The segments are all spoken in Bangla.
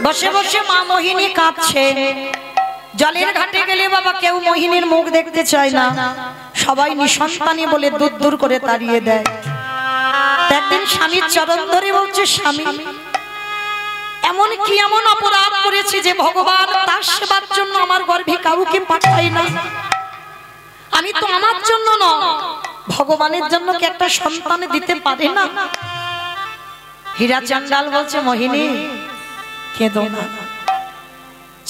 বসে বসে মা মোহিনী কাঁদছে। জলের ঘাটে গেলে বাবা কেউ মোহিনীর মুখ দেখতে চায় না, সবাই নিঃসন্তানী বলে দূর দূর করে তাড়িয়ে দেয়। একদিন স্বামীর চরণ ধরে বলছে, স্বামী এমন কি এমন অপরাধ করেছি যে ভগবান তার সেবার জন্য আমার গর্ভে কাউকে পাঠায় না? আমি তো আমার জন্য নয়, ভগবানের জন্য কি একটা সন্তান দিতে পারে না? হীরা চান্ডাল বলছে, মোহিনী কেঁদো না,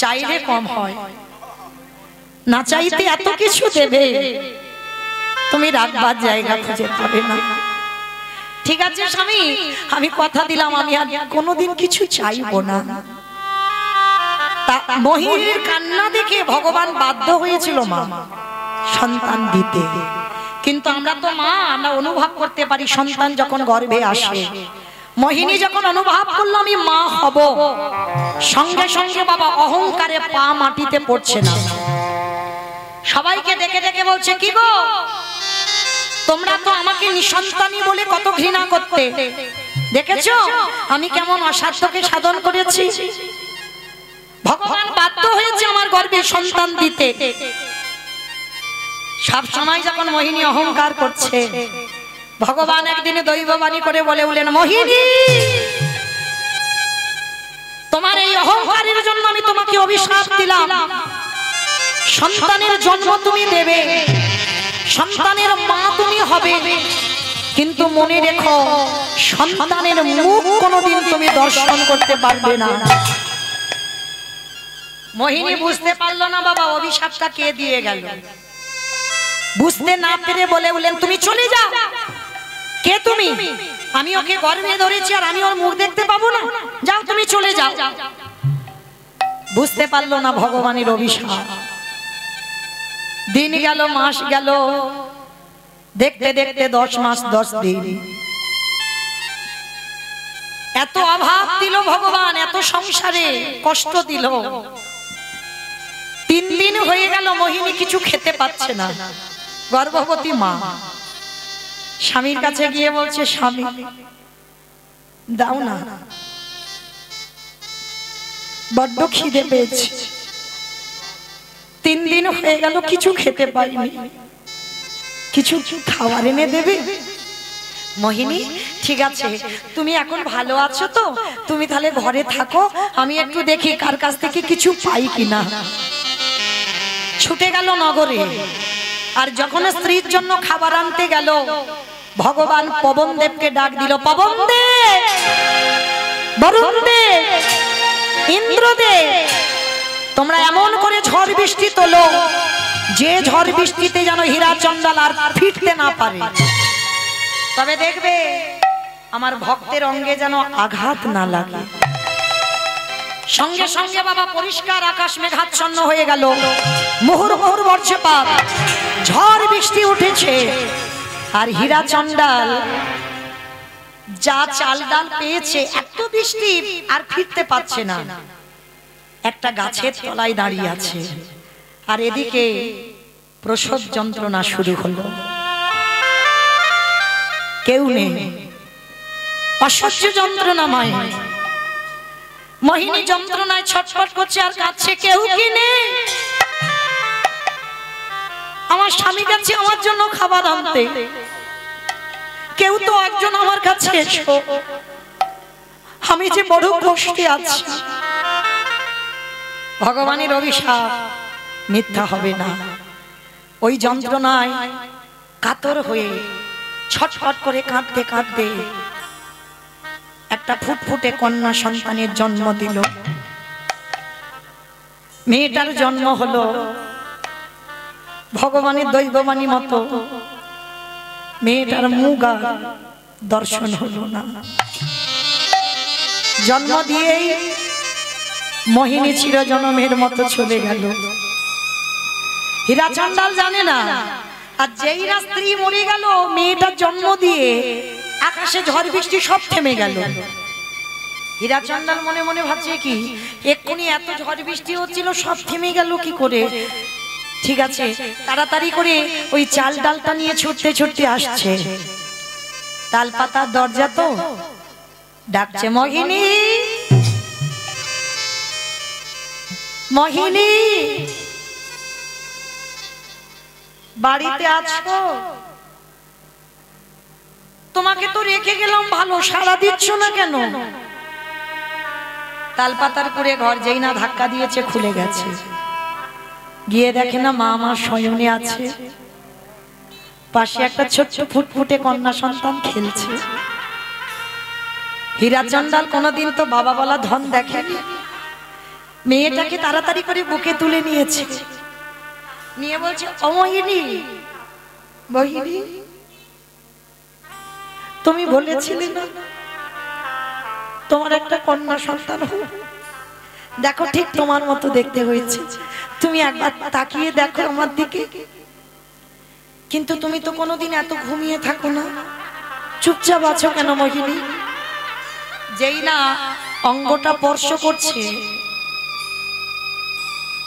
চাইলে কম হয়, না চাইতে এত কিছু দেবে, তুমি রাখবার জায়গা খুঁজে পাবে না। ঠিক আছে স্বামী, আমি কথা দিলাম আমি আর কোনোদিন কিছু চাইবো না। মোহিনীর কান্না দেখে ভগবান বাধ্য হয়েছিল মা সন্তান দিতে। কিন্তু আমরা তো মা, আমরা অনুভব করতে পারি সন্তান যখন গর্ভে আসে। মোহিনী যখন অনুভব করলো আমি মা হব, সঙ্গে সঙ্গে বাবা অহংকারে পা মাটিতে পড়ছে না। সবাইকে ডেকে ডেকে বলছে, কি গো তোমরা তো আমাকে নিঃসন্তানী বলে কত ঘৃণা করতে, দেখেছো আমি কেমন অসাধ্যকে সাধন করেছি? ভগবান বাধ্য হয়েছে আমার গর্ভে সন্তান দিতে। সব সময় যখন মোহিনী অহংকার করছে, ভগবান একদিনে দৈববাণী করে বলে উঠলেন, মোহিনী তোমার এই অহংকারের জন্য আমি তোমাকে অভিশাপ দিলাম। সন্তানের জন্ম তুমি দেবে, সন্তানের মা তুমি হবে, কিন্তু মনে রেখো সন্তানের মুখ কোনোদিন তুমি দর্শন করতে পারবে না। মোহিনী বুঝতে পারলো না বাবা অভিশাপটা কে দিয়ে গেল। বুঝতে না পেরে বলে উঠলেন, তুমি চলে যাও। কে তুমি? আমি ওকে গর্ভে ধরেছি আর আমি ওর মুখ দেখতে পাবো না? যাও তুমি চলে যাও। বুঝতে পারলো না ভগবানের অভিশাপ। দিন গেল, মাস গেল, দেখতে দেখতে 10 মাস 10 দিন। এত অভাব দিল ভগবান, এত সংসারে কষ্ট দিল। 3 দিন হয়ে গেল মোহিনী কিছু খেতে পাচ্ছে না, গর্ভবতী মা। স্বামীর কাছে গিয়ে বলছে, স্বামী দাও না, বড্ড খিদে পেয়েছে, 3 দিন হয়ে গেল কিছু খেতে পাইনি, কিছু খাবার এনে দেবে? মোহিনী ঠিক আছে, তুমি এখন ভালো আছো তো, তুমি তাহলে ঘরে থাকো, আমি একটু দেখি কার কাছ থেকে কিছু পাই কিনা। ছুটে গেল নগরে। আর যখন স্ত্রীর জন্য খাবার আনতে গেল, ভগবান পবন দেবকে ডাক দিল, পবন দেব, বরুণ দেব, ইন্দ্রদেব, তোমরা এমন করে ঝড় বৃষ্টি তোলো যে ঝড় বৃষ্টিতে যেন হীরা চন্ডাল আর ফিরতে না পারে। তবে দেখবে আমার ভক্তের অঙ্গে যেন আঘাত না লাগে। সঙ্গে সঙ্গে বাবা পরিষ্কার আকাশ মেঘাচ্ছন্ন হয়ে গেল, মুহুর মুহুর বর্ষপাত, ঝড় বৃষ্টি উঠেছে। আর হীরা চন্ডাল যা চাল ডাল পেয়েছে, এত বৃষ্টি আর ফিরতে পারছে না, একটা গাছের তলায় দাঁড়িয়ে আছে। আর এদিকে প্রসব যন্ত্রণা শুরু হলো, কেউ নেই, অসহ্য যন্ত্রণাময়। মোহিনী যন্ত্রণায় ছটফট করছে আর কাঁদছে, কেউ কি নেই? আমার স্বামী কাছে আমার জন্য খাবার আনতে, কেউ তো একজন আমার কাছে এসো, আমি যে বড় কষ্টে আছি। ভগবানের অভিশাপ মিথ্যা হবে না। ওই যন্ত্রণায় কাতর হয়ে ছটফট করে কাঁদতে কাঁদতে একটা ফুটফুটে কন্যা সন্তানের জন্ম দিল। মেয়েটার জন্ম হলো ভগবানের দৈববাণী মতো, মেয়েটার মুখ দর্শন হলো না। জন্ম দিয়েই মোহিনী চিরজনমের মতো চলে গেল। হীরা চন্ডাল জানে না, আর যেই না স্ত্রী মরে গেল, মেয়েটার জন্ম দিয়ে আকাশে ঝড় বৃষ্টি সব থেমে গেল। হীরা চন্ডাল মনে মনে ভাবছে, কি এক্ষুনি এত ঝড় বৃষ্টি হচ্ছিল, সব থেমে গেল কি করে? ঠিক আছে, তাড়াতাড়ি করে ওই চাল ডালটা নিয়ে ছুটতে ছুটতে আসছে। তাল পাতার দরজা তো, ডাকছে মোহিনী, মোহিনী বাড়িতে আছো? তোমাকে তো রেখে গেলাম, ভালো সাড়া দিচ্ছ না কেন? তালপাতার করে ঘর যেই না ধাক্কা দিয়েছে খুলে গেছে, গিয়ে দেখে না মা আমার শয়নে আছে, পাশে একটা ছোট্ট ফুটফুটে কন্যা সন্তান খেলছে। হীরা চন্ডাল কোনোদিন তো বাবা বলা ধন দেখেনি, মেয়েটাকে তাড়াতাড়ি করে বুকে তুলে নিয়েছে, নিয়ে বলছে ও মোহিনী, মোহিনী তুমি বলেছিলে না তোমার একটা কন্যা সন্তান হবে, দেখো ঠিক তোমার মতো দেখতে হয়েছে, তুমি একবার তাকিয়ে দেখো আমার দিকে। কিন্তু তুমি তো কোনোদিন এত ঘুমিয়ে থাকো না, চুপচাপ আছো কেন মোহিনী? যেই না অঙ্গটা স্পর্শ করছে,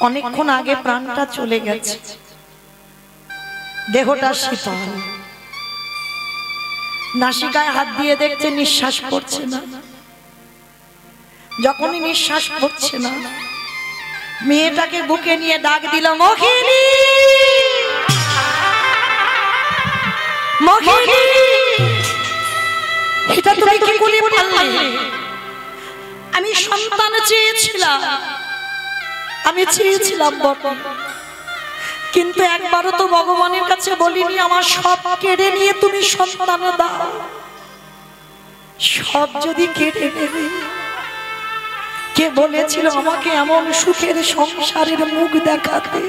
অনেকক্ষণ আগে প্রাণটা চলে গেছে, দেহটা শীতল, নাসিকায় হাত দিয়ে দেখছে নিঃশ্বাস পড়ছে না। যখনই নিঃশ্বাস পড়ছে না, মেয়েটাকে বুকে নিয়ে ডাক দিল মোহিনী, মোহিনী। এটা তুমি কি করে পারলে? আমি সন্তান চেয়েছিলাম, আমি চেয়েছিলাম বটে, কিন্তু একবারও তো ভগবানের কাছে বলিনি আমার সব কেড়ে নিয়ে তুমি সন্তান দাও। সব যদি কেড়ে নেবে, কে বলেছিল আমাকে এমন সুখের সংসারের মুখ দেখাতে?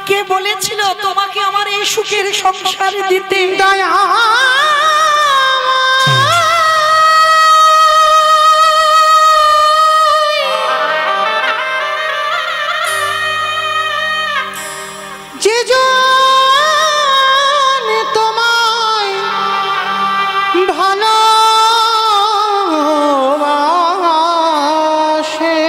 কে বলেছিল তোমাকে আমার এই সুখের সংসার দিতে? দয়া যে জন তোমায় ভালোবাসে,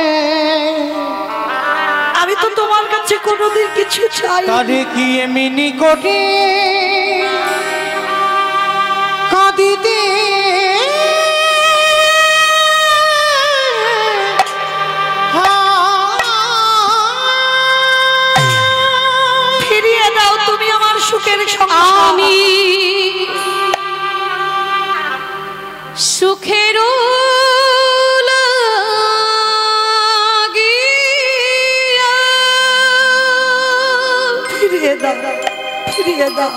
আমি তো তোমার কাছে কোনোদিন কিছু চাই, তারে কি এমনি করে কাঁদিতে ফিরিয়ে দাও তুমি আমার সুখের সংসার। আমি সুখের ফিরিয়ে দাও, ফিরিয়ে দাও।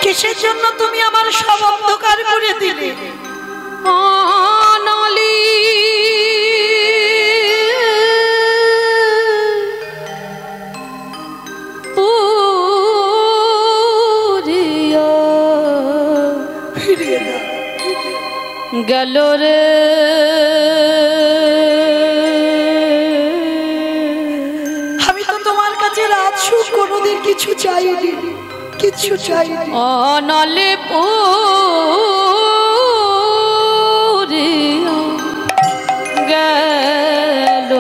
কিসের জন্য তুমি আমার সব অন্ধকার করে দিলে? গেল রে আমি তো তোমার কাছে রাত সুখ কোনোদিন কিছু চাইনি, কিছু চাইনি। অনলে গেল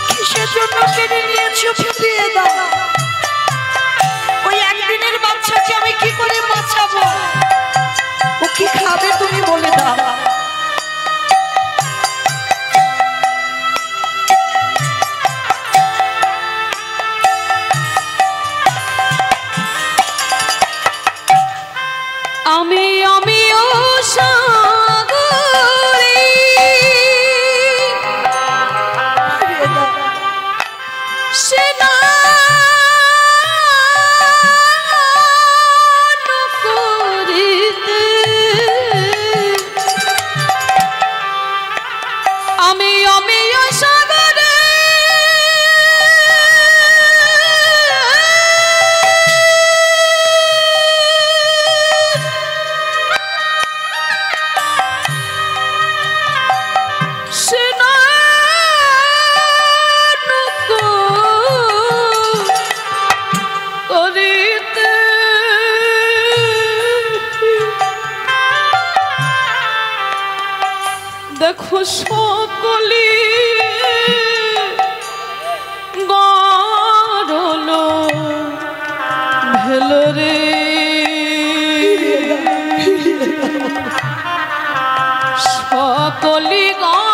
কিসের জন্য কেড়ে নিয়েছো? ফিরিয়ে দাও। ওই একদিনের বাচ্চাকে আমি কি করে বাঁচাবো? ও কি খাবে তুমি বলে দাও। আমিও সাগরে সেনা করিতে, আমিও সাগরে সকলি গড়লো ভেলোরে সকলি গড়লো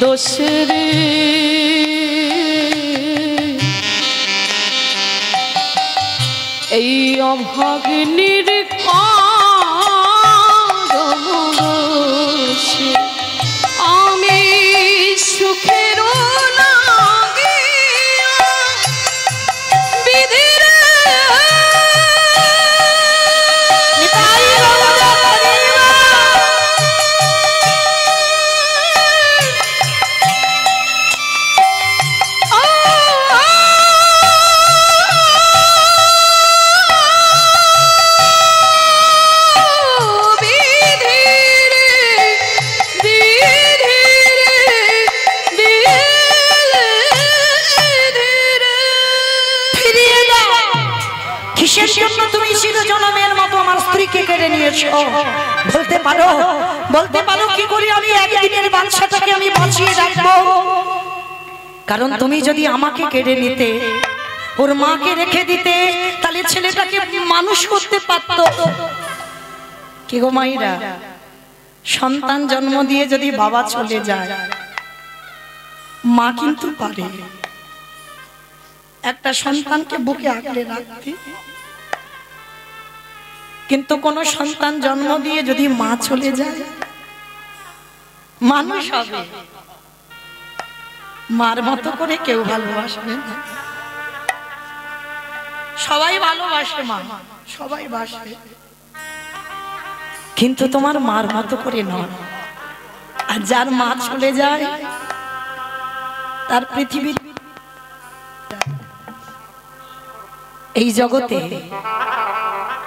দোষরে এই অভাগিনীর কারণে আমি সুখের লাগিয়া বিধির বলতে পারো কি করি আমি একদিনের বাচ্চাটাকে আমি বাঁচিয়ে রাখবো? কারণ তুমি যদি আমাকে কেড়ে নিতে, ওর মাকে রেখে দিতে, তাহলে ছেলেটাকে মানুষ করতে পারতো। কি গো মাইরা, সন্তান জন্ম দিয়ে যদি বাবা চলে যায়, মা কিন্তু পারে একটা সন্তানকে বুকে আগলে রাখতে। কিন্তু কোন সন্তান জন্ম দিয়ে যদি মা চলে যায়, মানুষ হবে, মার মতো করে কেউ ভালোবাসবে না। সবাই ভালোবাসে মা, সবাই বাসে, কিন্তু তোমার মার মতো করে নয়। আর যার মা চলে যায়, তার পৃথিবী এই জগতে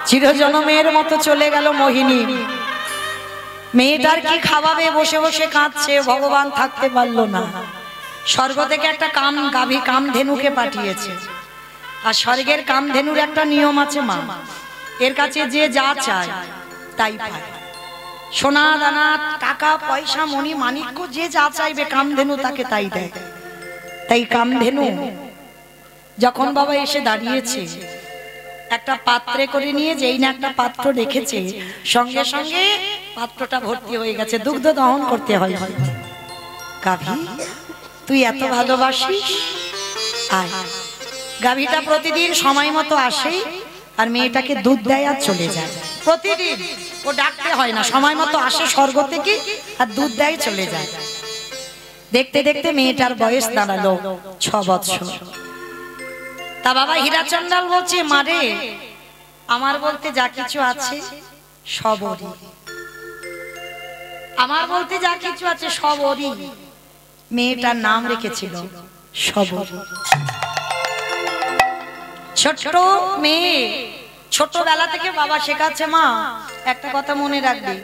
চিরজনমের মতো চলে গেল মোহিনী। মেয়েটার কি খাওয়াবে, বসে বসে কাঁদছে, ভগবান থাকতে পারলো না। স্বর্গ থেকে একটা গাভী কামধেনুকে পাঠিয়েছে। আর স্বর্গের কামধেনুর একটা নিয়ম আছে মা, এর কাছে যে যা চায় তাই পায়। সোনা দানা, টাকা পয়সা, মণি মাণিক্য, যে যা চাইবে কামধেনু তাকে তাই দেয়। তাই কামধেনু যখন বাবা এসে দাঁড়িয়েছে, একটা পাত্রে করে নিয়ে যেই না একটা পাত্র রেখেছে, সঙ্গে সঙ্গে পাত্রটা ভর্তি হয়ে গেছে, দুগ্ধ দহন করতে হয়। গাভী তুই এত ভালোবাসিস, আয়। গাভীটা প্রতিদিন সময় মতো আসে আর মেয়েটাকে দুধ দেয় আর চলে যায়। প্রতিদিন ও ডাকতে হয় না, সময় মতো আসে স্বর্গ থেকে আর দুধ দেয়, চলে যায়। দেখতে দেখতে মেয়েটার বয়স দাঁড়ালো 6 বছর। তা বাবা হীরাচন্দাল বলছে, মারে আমার বলতে যা কিছু আছে সবরী। আমার বলতে যা কিছু আছে সবরী। মেয়েটার নাম রেখেছিল সবরী। ছোট্ট মেয়ে, ছোটবেলা থেকে বাবা শেখাচ্ছে, মা একটা কথা মনে রাখবি,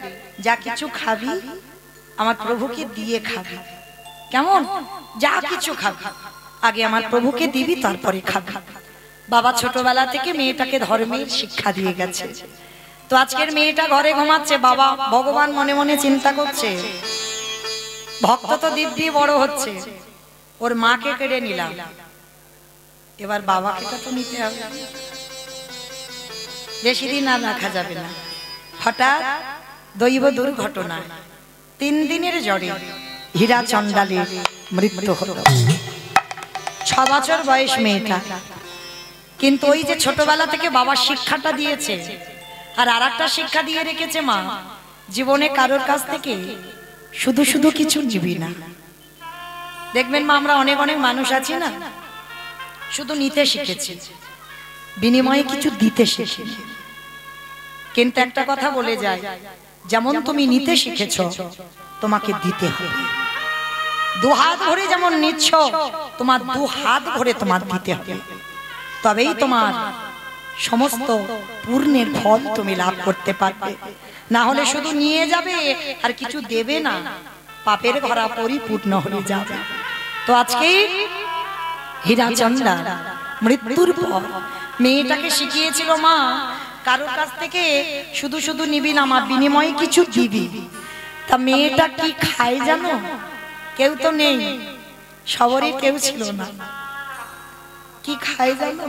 যা কিছু খাবি আমার প্রভুকে দিয়ে খাবি। কেমন? যা কিছু খাবি আগে আমার প্রভুকে দিবি, তারপরে খাবি। বাবা ছোটবেলা থেকে মেয়েটাকে ধর্মের শিক্ষা দিয়ে গেছে। তো আজকের মেয়েটা ঘরে ঘুমাচ্ছে, বাবা ভগবান মনে মনে চিন্তা করছে, ভক্ত তো দিব্যি বড় হচ্ছে, ওর মাকে কেড়ে নিলাম, এবার বাবাকে তো নিতে হবে, বেশি দিন আর রাখা যাবে না। হঠাৎ দৈব দুর্ঘটনা, 3 দিনের জ্বরে হীরা চন্ডালের মৃত্যু হলো। 6 বছর বয়স মেয়েটা। কিন্তু ওই যে ছোটবেলা থেকে বাবার শিক্ষাটা দিয়েছে, আর আরেকটা শিক্ষা দিয়ে রেখেছে মা, জীবনে কারোর কাছ থেকে শুধু শুধু কিছু নিবি না। দেখবেন মা, আমরা অনেক অনেক মানুষ আছি না, শুধু নিতে শিখেছি, বিনিময়ে কিছু দিতে শিখিনি। কিন্তু একটা কথা বলে যায়, যেমন তুমি নিতে শিখেছো তোমাকে দিতে হবে। 2 হাত ভরে যেমন নিচ্ছ, তোমার 2 হাত ভরে তোমার দিতে হবে, তবেই তোমার সমস্ত পূর্ণের ফল তুমি লাভ করতে পারবে। না হলে শুধু নিয়ে যাবে আর কিছু দেবে না, পাপের ঘরা পরিপূর্ণ হয়ে যাবে। তো আজকে হীরা চন্ডা মৃত্যুর পর মেয়েটাকে শিখিয়েছিল, মা কারোর কাছ থেকে শুধু শুধু নিবি না, মা বিনিময়ে কিছু দিবি। তা মেয়েটা কি খায় জানো? কেউ তো নেই, সবরই কেউ ছিল না। কি খায় জানো?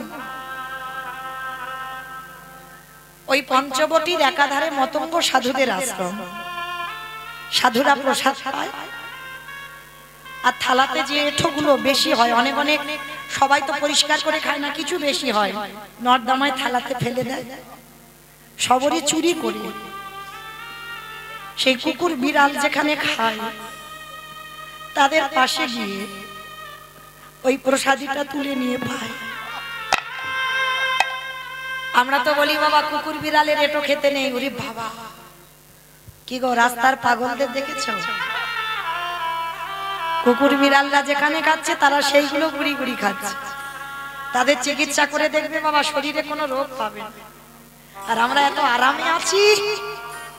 ওই পঞ্চবটির একাধারে মতঙ্গ সাধুদের আশ্রম, সাধুরা প্রসাদ পায়, আর থালাতে যে এঁঠোগুলো বেশি হয়, অনেক অনেক, সবাই তো পরিষ্কার করে খায় না, কিছু বেশি হয় নর্দমায় থালাতে ফেলে দেয়। সবরই চুরি করে সেই কুকুর বিড়াল যেখানে খায় তাদের পাশে গিয়ে ওই প্রসাদীটা তুলে নিয়ে পায়। আমরা তো বলি বাবা কুকুর বিড়ালের এটো খেতে নেই। ওরে বাবা, কি গো রাস্তার পাগলদের দেখেছো? কুকুর বিড়ালরা যেখানে খাচ্ছে তারা সেইগুলো গুড়ি গুড়ি খাচ্ছে। তাদের চিকিৎসা করে দেখবে বাবা, শরীরে কোনো রোগ পাবে না। আর আমরা এত আরামে আছি,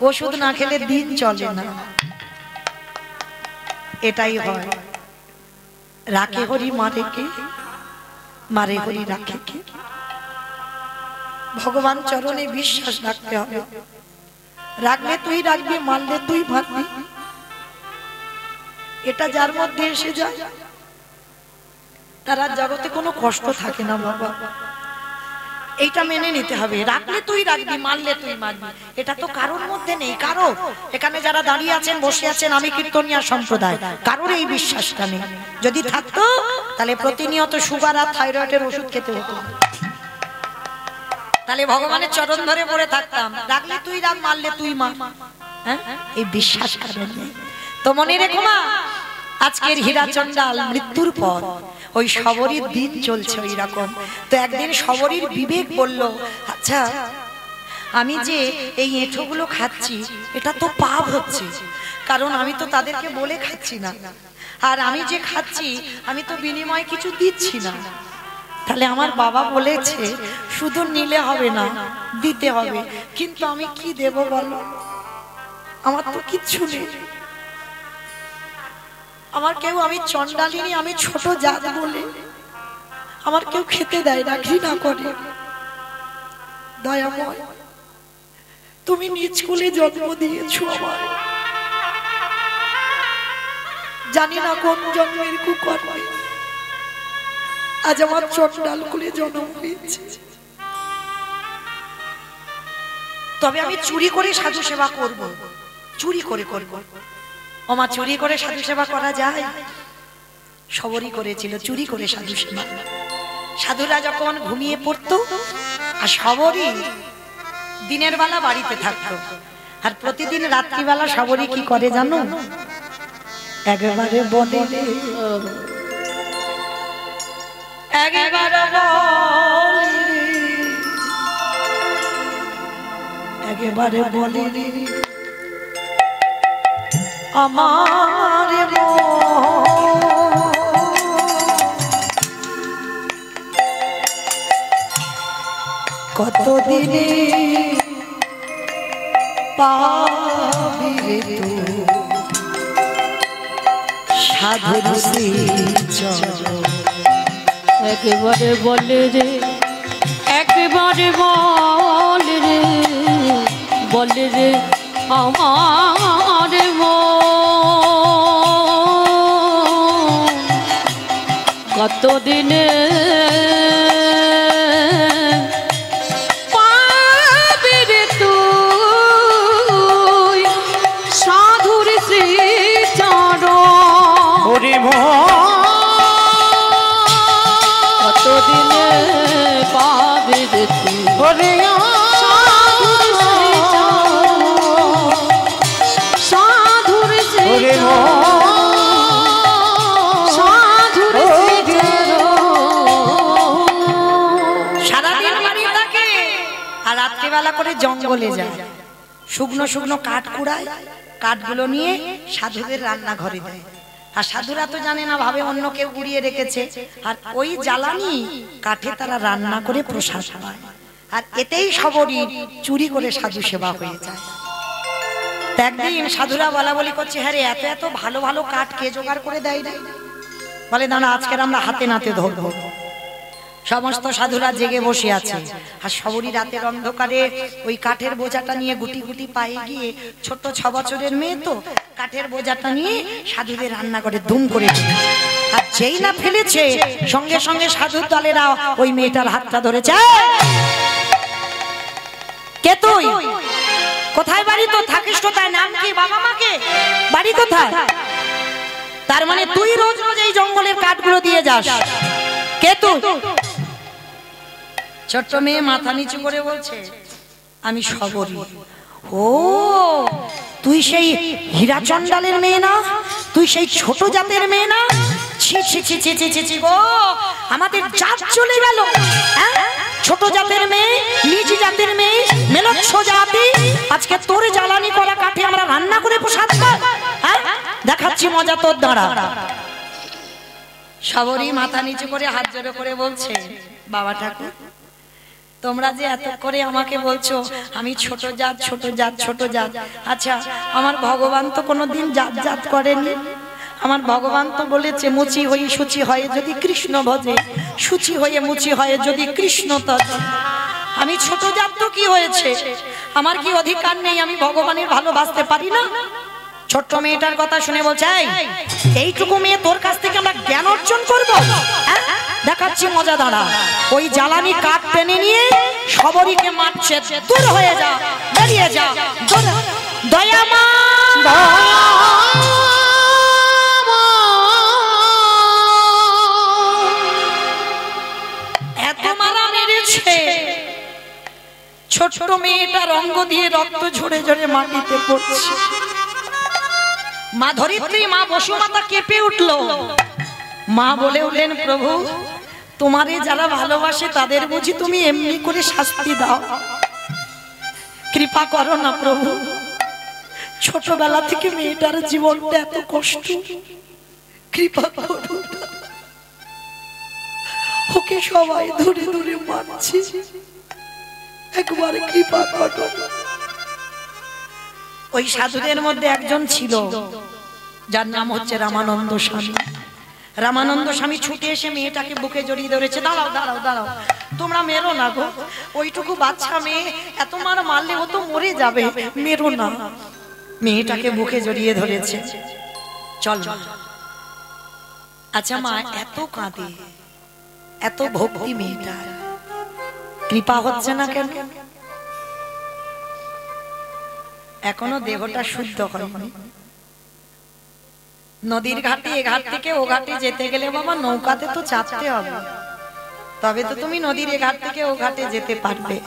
ওষুধ না খেলে দিন চলে না। এটাই হয়, রাখে হরি মারে কে, মারে হরি রাখে কে। ভগবান চরণে বিশ্বাস রাখতে হবে। রাখলে তুই রাখবি, মারলে তুই মারবি, এটা যার মধ্যে এসে যায় তার জগতে কোনো কষ্ট থাকে না বাবা। এইটা মেনে নিতে হবে। রাখলে তুই রাখবি, মারলে তুই মারবি, এটা তো কারোর মধ্যে নেই। কারো এখানে যারা দাঁড়িয়ে আছেন, বসে আছেন, আমি কীর্তনিয়া সম্প্রদায়, কারোর এই বিশ্বাসটা নেই। যদি থাকতো তাহলে প্রতিনিয়ত সুগার আর থাইরয়েডের ওষুধ খেতে হতো, তাহলে ভগবানের চরণ ধরে পড়ে থাকতাম। রাখলে তুই রাখ, মারলে তুই মার, হ্যাঁ, এই বিশ্বাস কারণ নেই। তো মনে রেখো মা, আজকের হীরা চন্ডাল মৃত্যুর পর ওই সবরীর দিন চলছে ওই রকম। তো একদিন সবরীর বিবেক বলল, আচ্ছা আমি যে এই এঁঠোগুলো খাচ্ছি এটা তো পাপ হচ্ছে, কারণ আমি তো তাদেরকে বলে খাচ্ছি না, আর আমি যে খাচ্ছি আমি তো বিনিময়ে কিছু দিচ্ছি না। তাহলে আমার বাবা বলেছে শুধু নিলে হবে না, দিতে হবে। কিন্তু আমি কি দেব বলো? আমার তো কিচ্ছু নেই। আমার কেউ, আমি চন্ডালিনী, আমি ছোট জাত বলে আমার কেউ খেতে দেয় না, ঘৃণা করে। দয়াময়, তুমি নিজ কুলে জন্ম দিয়েছো আমায়, জানি না কোন জন্মের কুকর্মে আজ আমার চন্ডাল কুলে জন্ম হয়েছে। তবে আমি চুরি করে সাধু সেবা করব, চুরি করে করব। ওমা, চুরি করে সাধু সেবা করা যায়? সবরই করেছিল চুরি করে সাধু সেবা। সাধুরা যখন ঘুমিয়ে পড়তো আর সবরই দিনের বেলা বাড়িতে থাকতো, আর প্রতিদিন রাত্রিবেলা সবরই কি করে জানো? একেবারে বনে, একেবারে বলে রে আমার কতদিনে পাবি রে তো সাধুর শ্রীচরণ একেবারে বলে রে একেবারে বলে রে বলে রে আমার কতদিনে পাবি রে তুই সাধুর শ্রীচরণ ওরে কতদিনে পাবি রে তুই ওরে সাধুর সারাদিন বাড়ি থাকে আর রাত্রিবেলা করে জঙ্গলে যায় শুকনো শুকনো কাঠ কুড়ায় কাঠগুলো নিয়ে সাধুদের রান্নাঘরে দেয় আর সাধুরা তো জানে না ভাবে অন্য কেউ গুড়িয়ে রেখেছে আর ওই জ্বালানি কাঠে তারা রান্না করে প্রসাদ পায় আর এতেই সবরই চুরি করে সাধু সেবা হয়ে যায়। একদিন সাধুরা বলা বলি করছে হ্যাঁ রে এত এত ভালো ভালো কাঠ কে জোগাড় করে দেয় রে বলে দাঁড়া আজকের আমরা হাতে নাতে ধরবো। সমস্ত সাধুরা জেগে বসে আছে আর সবরই রাতের অন্ধকারে ওই কাঠের বোঝাটা নিয়ে গুটি গুটি পায়ে গিয়ে ছোট 6 বছরের মেয়ে তো কাঠের বোঝাটা নিয়ে সাধুদের রান্না করে দুম করে আর যেই না ফেলেছে সঙ্গে সঙ্গে সাধুর দলেরা ওই মেয়েটার হাতটা ধরেছে কে তুই কোথায় বাড়ি তো থাকিস কোথায় নাম কি বাবা মাকে বাড়ি কোথায় তার মানে তুই রোজ রোজ এই জঙ্গলের কাঠগুলো দিয়ে যাস কে তুই ছোট্ট মেয়ে মাথা নিচু করে বলছে আমি সবরী। ও তুই সেই হীরাচন্ডালের মেয়ে না তুই সেই ছোট জাতের মেয়ে না ছি ছি ছি ছি ছি ছি গো আমাদের জাত চলে গেল ছোট জাতের মেয়ে নিজ জাতের মেয়ে মেলচ্ছ জাতি আজকে তোর জ্বালানি করা কাঠে আমরা রান্না করে প্রসাদ খাই দেখাচ্ছি মজা তোর দ্বারা। সবরী মাথা নিচু করে হাত জোড়ো করে বলছে বাবা ঠাকুর তোমরা যে এত করে আমাকে বলছো আমি ছোট জাত ছোট জাত ছোট জাত আচ্ছা আমার ভগবান তো কোনোদিন জাত জাত করেনি আমার ভগবান তো বলেছে মুচি হয়ে সুচি হয় যদি কৃষ্ণ ভজে সুচি হয়ে মুচি হয় যদি কৃষ্ণ তজ আমি ছোট জাত তো কি হয়েছে আমার কি অধিকার নেই আমি ভগবানের ভালোবাসতে পারি না। ছোট্ট মেয়েটার কথা শুনে বলছে এইটুকু মেয়ে তোর কাছ থেকে আমরা জ্ঞান অর্জন করবো দেখাচ্ছি মজা দাঁড়া ওই জ্বালানি কাঠ টেনে নিয়ে সবরীকে মারছে দূর হয়ে যা বেরিয়ে যা দয়ামা এত মারা মেরেছে ছোট মেয়েটার অঙ্গ দিয়ে রক্ত ঝরে ঝরে মাটিতে পড়ছে। মা ধরিত্রী মা বসুমাতা কেঁপে উঠলো মা বলে উঠলেন প্রভু তোমারে যারা ভালোবাসে তাদের বুঝি তুমি এমনি করে শাস্তি দাও কৃপা করো না প্রভু ছোটবেলা থেকে মেয়েটার জীবনটা এত কষ্ট কৃপা করো ওকে সবাই ধরে ধরে মারছে একবার কৃপা করো। ওই সাধুদের মধ্যে একজন ছিল যার নাম হচ্ছে রামানন্দ স্বামী। রামানন্দ স্বামী ছুটে এসে মেয়েটাকে বুকে জড়িয়ে ধরেছে দাঁড়াও দাঁড়াও দাঁড়াও তোমরা মেরো না গো ওইটুকু বাচ্চা মেয়ে এত মার মারলে ও তো মরে যাবে মেরো না। মেয়েটাকে বুকে জড়িয়ে ধরেছে চল। আচ্ছা মা এত কাঁদে এত ভক্তি মেয়েটার কৃপা হচ্ছে না কেন এখনো দেহটা শুদ্ধ হয়নি। নদীর ঘাটে এ ঘাট থেকে ও ঘাটে যেতে গেলে বাবা নৌকাতে তো চাপতে হবে তবে তো তুমি নদীর এ ঘাট থেকে ও ঘাটে যেতে পারবে।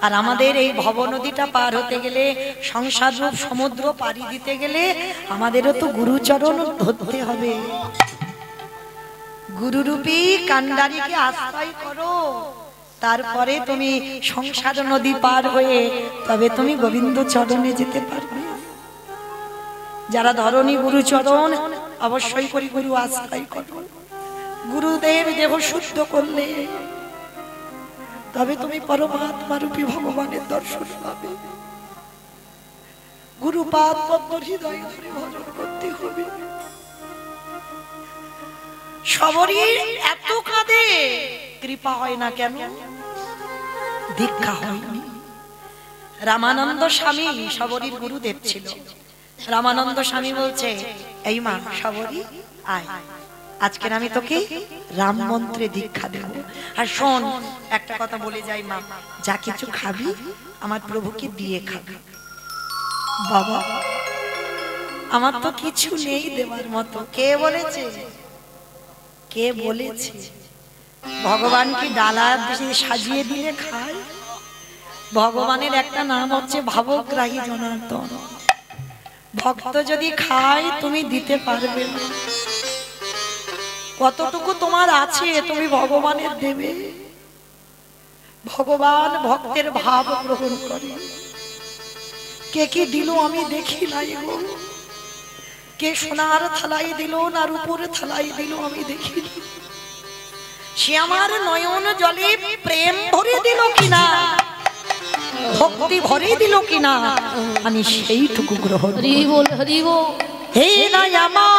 আর আমাদের এই ভব নদীটা পার হতে গেলে সংসার রূপ সমুদ্র পাড়ি দিতে গেলে আমাদেরও তো গুরুচরণ ধরতে হবে। গুরুরূপী কান্ডারিকে আশ্রয় করো তারপরে তুমি সংসার নদী পার হয়ে তবে তুমি গোবিন্দ চরণে যেতে পারবে। যারা ধরণী গুরু চরণ অবশ্যই করি গুরু আশ্রয় করো। গুরুদেব দেহ শুদ্ধ করলে তবে তুমি পরমাত্মা রূপী ভগবানের দর্শন পাবে। গুরুপাদ পদ্ম হৃদয় ধরে ভজন করতে হবে। সবরই এত কাঁদে, কৃপা হয় না কেন? দীক্ষা হয়নি। রামানন্দ স্বামী সবরীর গুরুদেব ছিল। রামানন্দ স্বামী বলছে, এই মা সবরী আয়, আজকের আমি তোকে রাম মন্ত্রে দীক্ষা দেব। আর শোন, একটা কথা বলে যাই মা, যা কিছু খাবি আমার প্রভুকে দিয়ে খাবি। বাবা, আমার তো কিছু নেই দেওয়ার মতো। কে বলেছে? কে বলেছে? ভগবান কি ডালা সাজিয়ে দিয়ে খায়? ভগবানের একটা নাম হচ্ছে ভাবগ্রাহী জনার্দন। ভক্ত যদি খায় তুমি দিতে পারবে না। কতটুকু তোমার আছে তুমি ভগবানের দেবে। ভগবান ভক্তের ভাব গ্রহণ করে। কে কি দিল আমি দেখি নাই গো। কে সোনার থালাই দিল না রূপোর থালাই দিল আমি দেখি। সে আমার নয়ন জলে প্রেম ভরে দিল কিনা, ভক্তি ভরে দিল কিনা, আমি সেইটুকু গ্রহণ করি। হে নয়মা,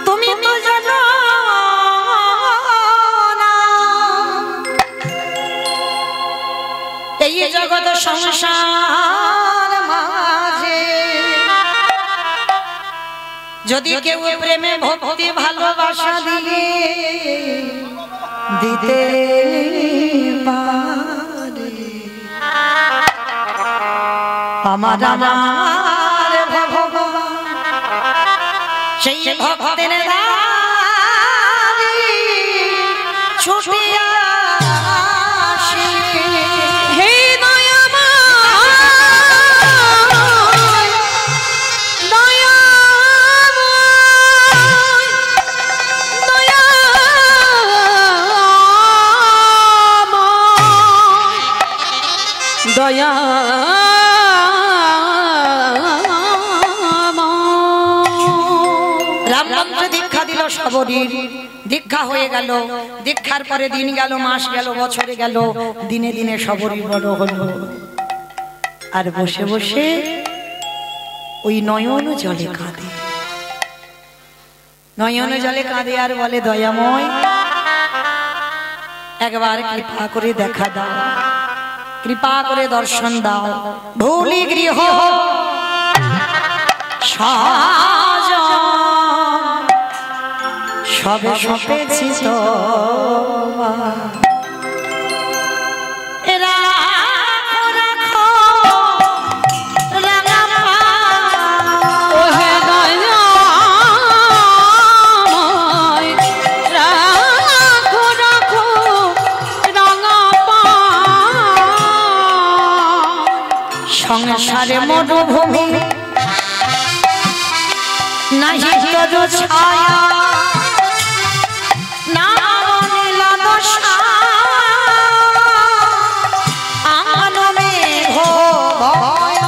তুমি তো জানো না এই জগৎ সংসার মাঝে যদি কেউ প্রেমে ভক্তি ভালোবাসা দিয়ে দিতে পারে, আমার আমার ভগবান সেই ভক্তের ছুটে আসে। হে দয়া রামমন্ত্র দীক্ষা দিল সবরীর। দীক্ষা হয়ে গেল। দীক্ষার পরে দিন গেল, মাস গেল, বছরে গেল, দিনে দিনে সবরী বড় হলো। আর বসে বসে ওই নয়ন জলে কাঁদে। নয়ন জলে কাঁদে আর বলে, দয়াময় একবার কৃপা করে দেখা দাও, কৃপা করে দর্শন দাও। ভুলি গৃহ সবে সপেছি তো সংসারে মরুভূমি নাহি তরু ছায়া, না নীল দশা আনো মেঘ ভয়।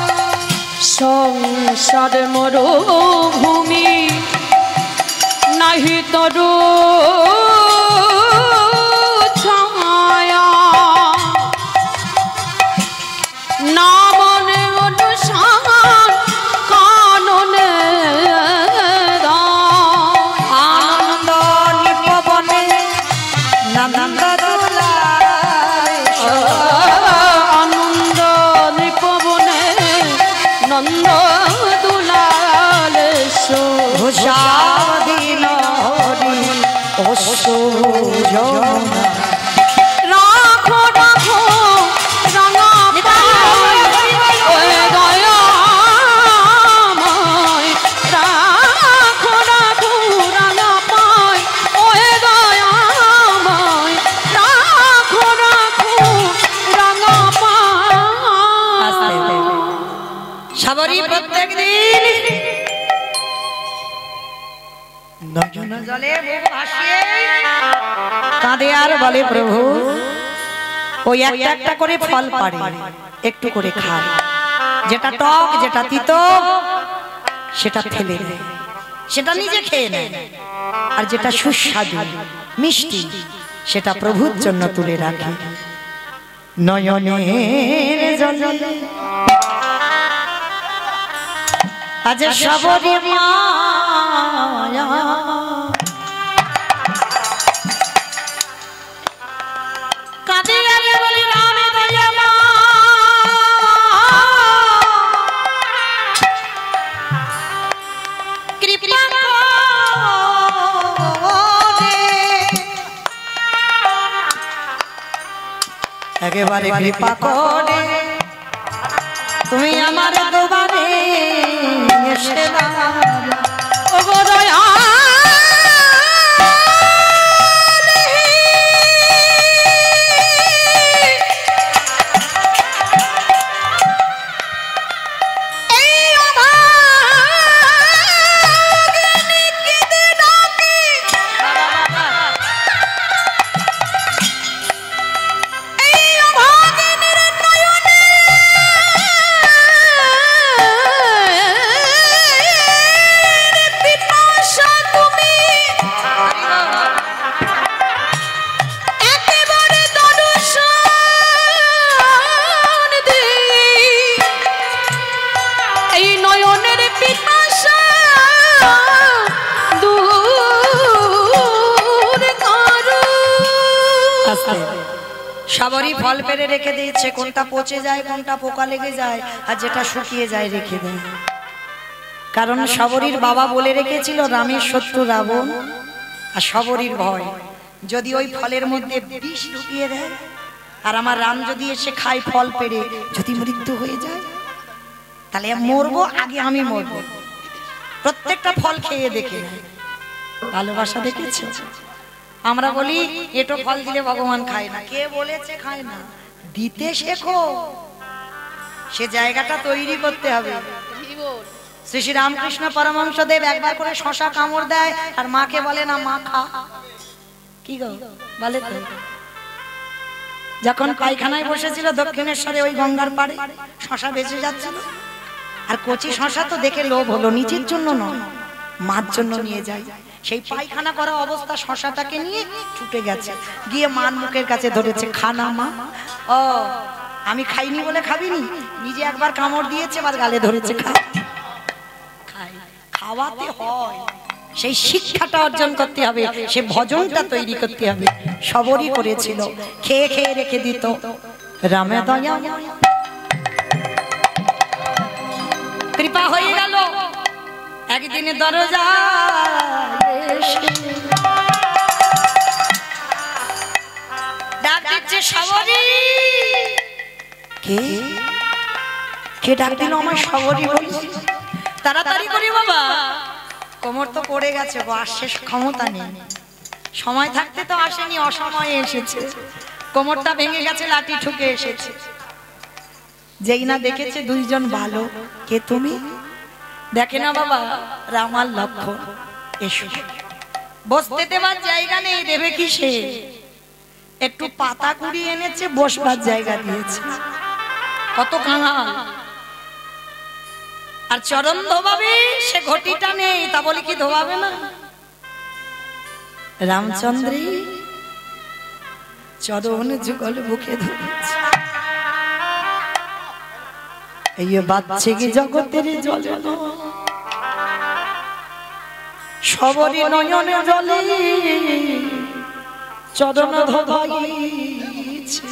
সংসারে মরুভূমি নাহি তরু ছায়া, না রাখো রাখো রাঙা দয়াময়, রাখো রাখো রাঙা পায় ওহে দয়াময়, রাখো রাখো রাঙা পায়। সবরী প্রত্যেক দিন নয়ন জলে মুখ ভাসিয়ে কাঁদে আর বলে প্রভু ওই একটা একটা করে ফল পারে একটু করে খায়, যেটা টক যেটা তিতো সেটা ফেলে দেয়, সেটা নিজে খেয়ে নেয়, আর যেটা সুস্বাদু মিষ্টি সেটা প্রভুর জন্য তুলে রাখে। নয়নের জলে আজ সবরি মায়া কাঁদে আর বলে রামে দয়া মা কৃপা করে একেবারে কৃপা করে তুমি আমার দুবারে এসে ও গো দয়া সবরই ফল পেরে রেখে দিয়েছে, কোনটা পচে যায় কোনটা পোকা লেগে যায় আর যেটা শুকিয়ে যায় রেখে দেয়। কারণ সবরীর বাবা বলে রেখেছিল রামের শত্রু রাবণ, আর সবরীর ভয় যদি ওই ফলের মধ্যে বিষ ঢুকিয়ে দেয় আর আমার রাম যদি এসে খায় ফল পেরে, যদি মৃত্যু হয়ে যায় তাহলে মরবো, আগে আমি মরবো। প্রত্যেকটা ফল খেয়ে দেখে ভালোবাসা দেখেছে। আমরা বলি এটো ফল দিলে ভগবান খায় না, কে বলেছে খায় না? দিতে শেখো, সে জায়গাটা তৈরি করতে হবে। শ্রী শ্রী রামকৃষ্ণ পরমহংসদেব একবার করে শশা কামড় দেয় আর মাকে বলে না মা খা, কি গো বলে তো। যখন পায়খানায় বসেছিল দক্ষিণেশ্বরে ওই গঙ্গার পাড়ে, শশা বেঁচে যাচ্ছিল, আর কচি শশা তো দেখে লোভ হলো, নিজের জন্য নয় মার জন্য নিয়ে যায়। সেই পায়খানা করা অবস্থা শশাটাকে নিয়ে ছুটে গেছে, গিয়ে মার মুখের কাছে ধরেছে, খানা মা। ও আমি খাইনি বলে খাবিনি, নিজে একবার কামড় দিয়েছে এবার গালে ধরেছে, খা। খাওয়াতে হয়, সেই শিক্ষাটা অর্জন করতে হবে, সে ভজনটা তৈরি করতে হবে। সবরই করেছিল, খেয়ে খেয়ে রেখে দিত। রামে দয়া কৃপা হয়ে গেল, একদিনে দরজা ডাক দিচ্ছে সবরী। কে কে ডাক দিল আমার? সবরী বলি, তাড়াতাড়ি করি বাবা, কোমর তো পড়ে গেছে, আসছে ক্ষমতা নেই, সময় থাকতে তো আসেনি, অসময়ে এসেছে, কোমরটা ভেঙে গেছে, লাঠি ঠুকে এসেছে। যেই না দেখেছে দুইজন ভালো, কে তুমি? দেখে না বাবা রামার লক্ষণ, এসো। বসতে দেবার জায়গা নেই, দেবে কি সে? একটু পাতা কুড়িয়ে এনেছে, বসবার জায়গা দিয়েছে। কত কাঙাল! আর চরণ ধোবাবে, সে ঘটিটা নেই, তা বলে কি ধোবাবে না? রামচন্দ্রী চরণ যুগল বুকে ধরেছে, এই বাচ্চে কি জগতের জল, সবরই নয়নে জলে চরণ ধোবাইছে।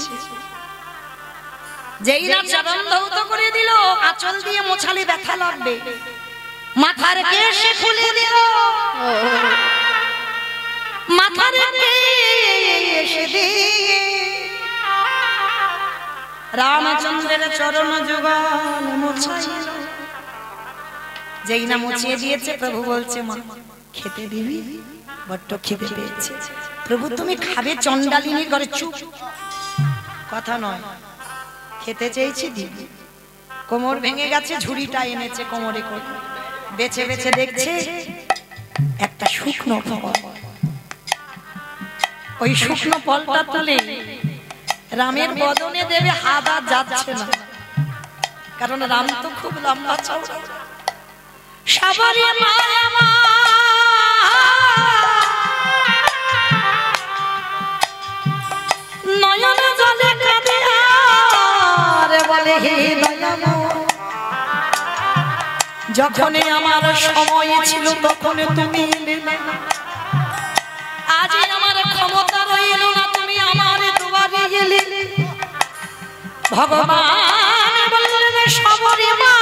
যেই না চরণ ধৌত করে দিল, আঁচল দিয়ে মোছালে ব্যথা লাগবে, মাথার কেশ খুলে দিল, মাথার কেশ দিয়ে রামচন্দ্রের চরণ যুগল মোছাইল। যেই না মুছিয়ে দিয়েছে, প্রভু বলছে মা খেতে দিবি, বড্ড খিদে পেয়েছে। প্রভু তুমি খাবে? চন্ডালিনীর ঘরে চুপ, কথা নয়, খেতে চেয়েছি দিবি। কোমর ভেঙে গেছে, ঝুড়িটা এনেছে কোমরে করে, বেছে বেছে দেখছে একটা শুকনো ফল। ওই শুকনো ফলটা তুলে রামের বদনে দেবে, হাত আর যাচ্ছে না, কারণ রাম তো খুব লম্বা চওড়া। সবারই মায়া নয়ন জলে কাঁদে আর বলে হে দয়াময়, যখনই আমার সময় ছিল তখন তুমি এলে না, আজ আমার ক্ষমতা রইল না, তুমি আমার দুয়ারে এলে। ভগবান বললেন সবরী মা,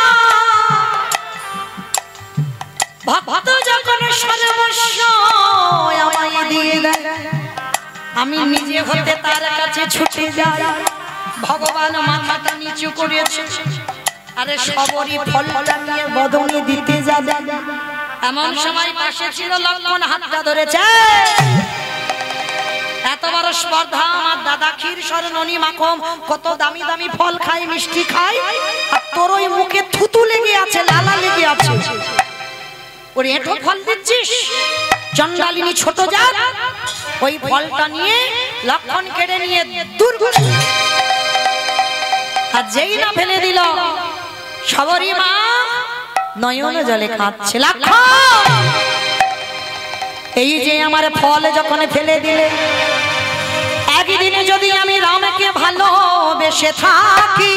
ভক্ত যখন সর্বস্ব আমায় দিয়ে দেয়, আমি নিজে হতে তার কাছে ছুটে যাই। ভগবান মাথাটা নিচু করেছে, আরে সবরী ফলটা নিয়ে বদনে দিতে যাবে। এমন সময় পাশে ছিল লক্ষ্মণ, হাতটা ধরেছে। এত বড় স্পর্ধা, আমার দাদা ক্ষীর স্বর্ণনি মাখন কত দামি দামি ফল খায়, মিষ্টি খায়, আর তোর ওই মুখে থুতু লেগে আছে, লালা লেগে আছে, ওরে এটো ফল দিচ্ছিস? চন্ডালিনী ছোট জাত। ওই ফলটা নিয়ে লক্ষ্মণ কেড়ে নিয়ে দূর করে, আর যেই না ফেলে দিল, সবরী মা নয়ন জলে কাঁদছে। লক্ষ্মণ, এই যে আমার ফল যখন ফেলে দিলে, একদিনে যদি আমি রামকে ভালোবেসে থাকি,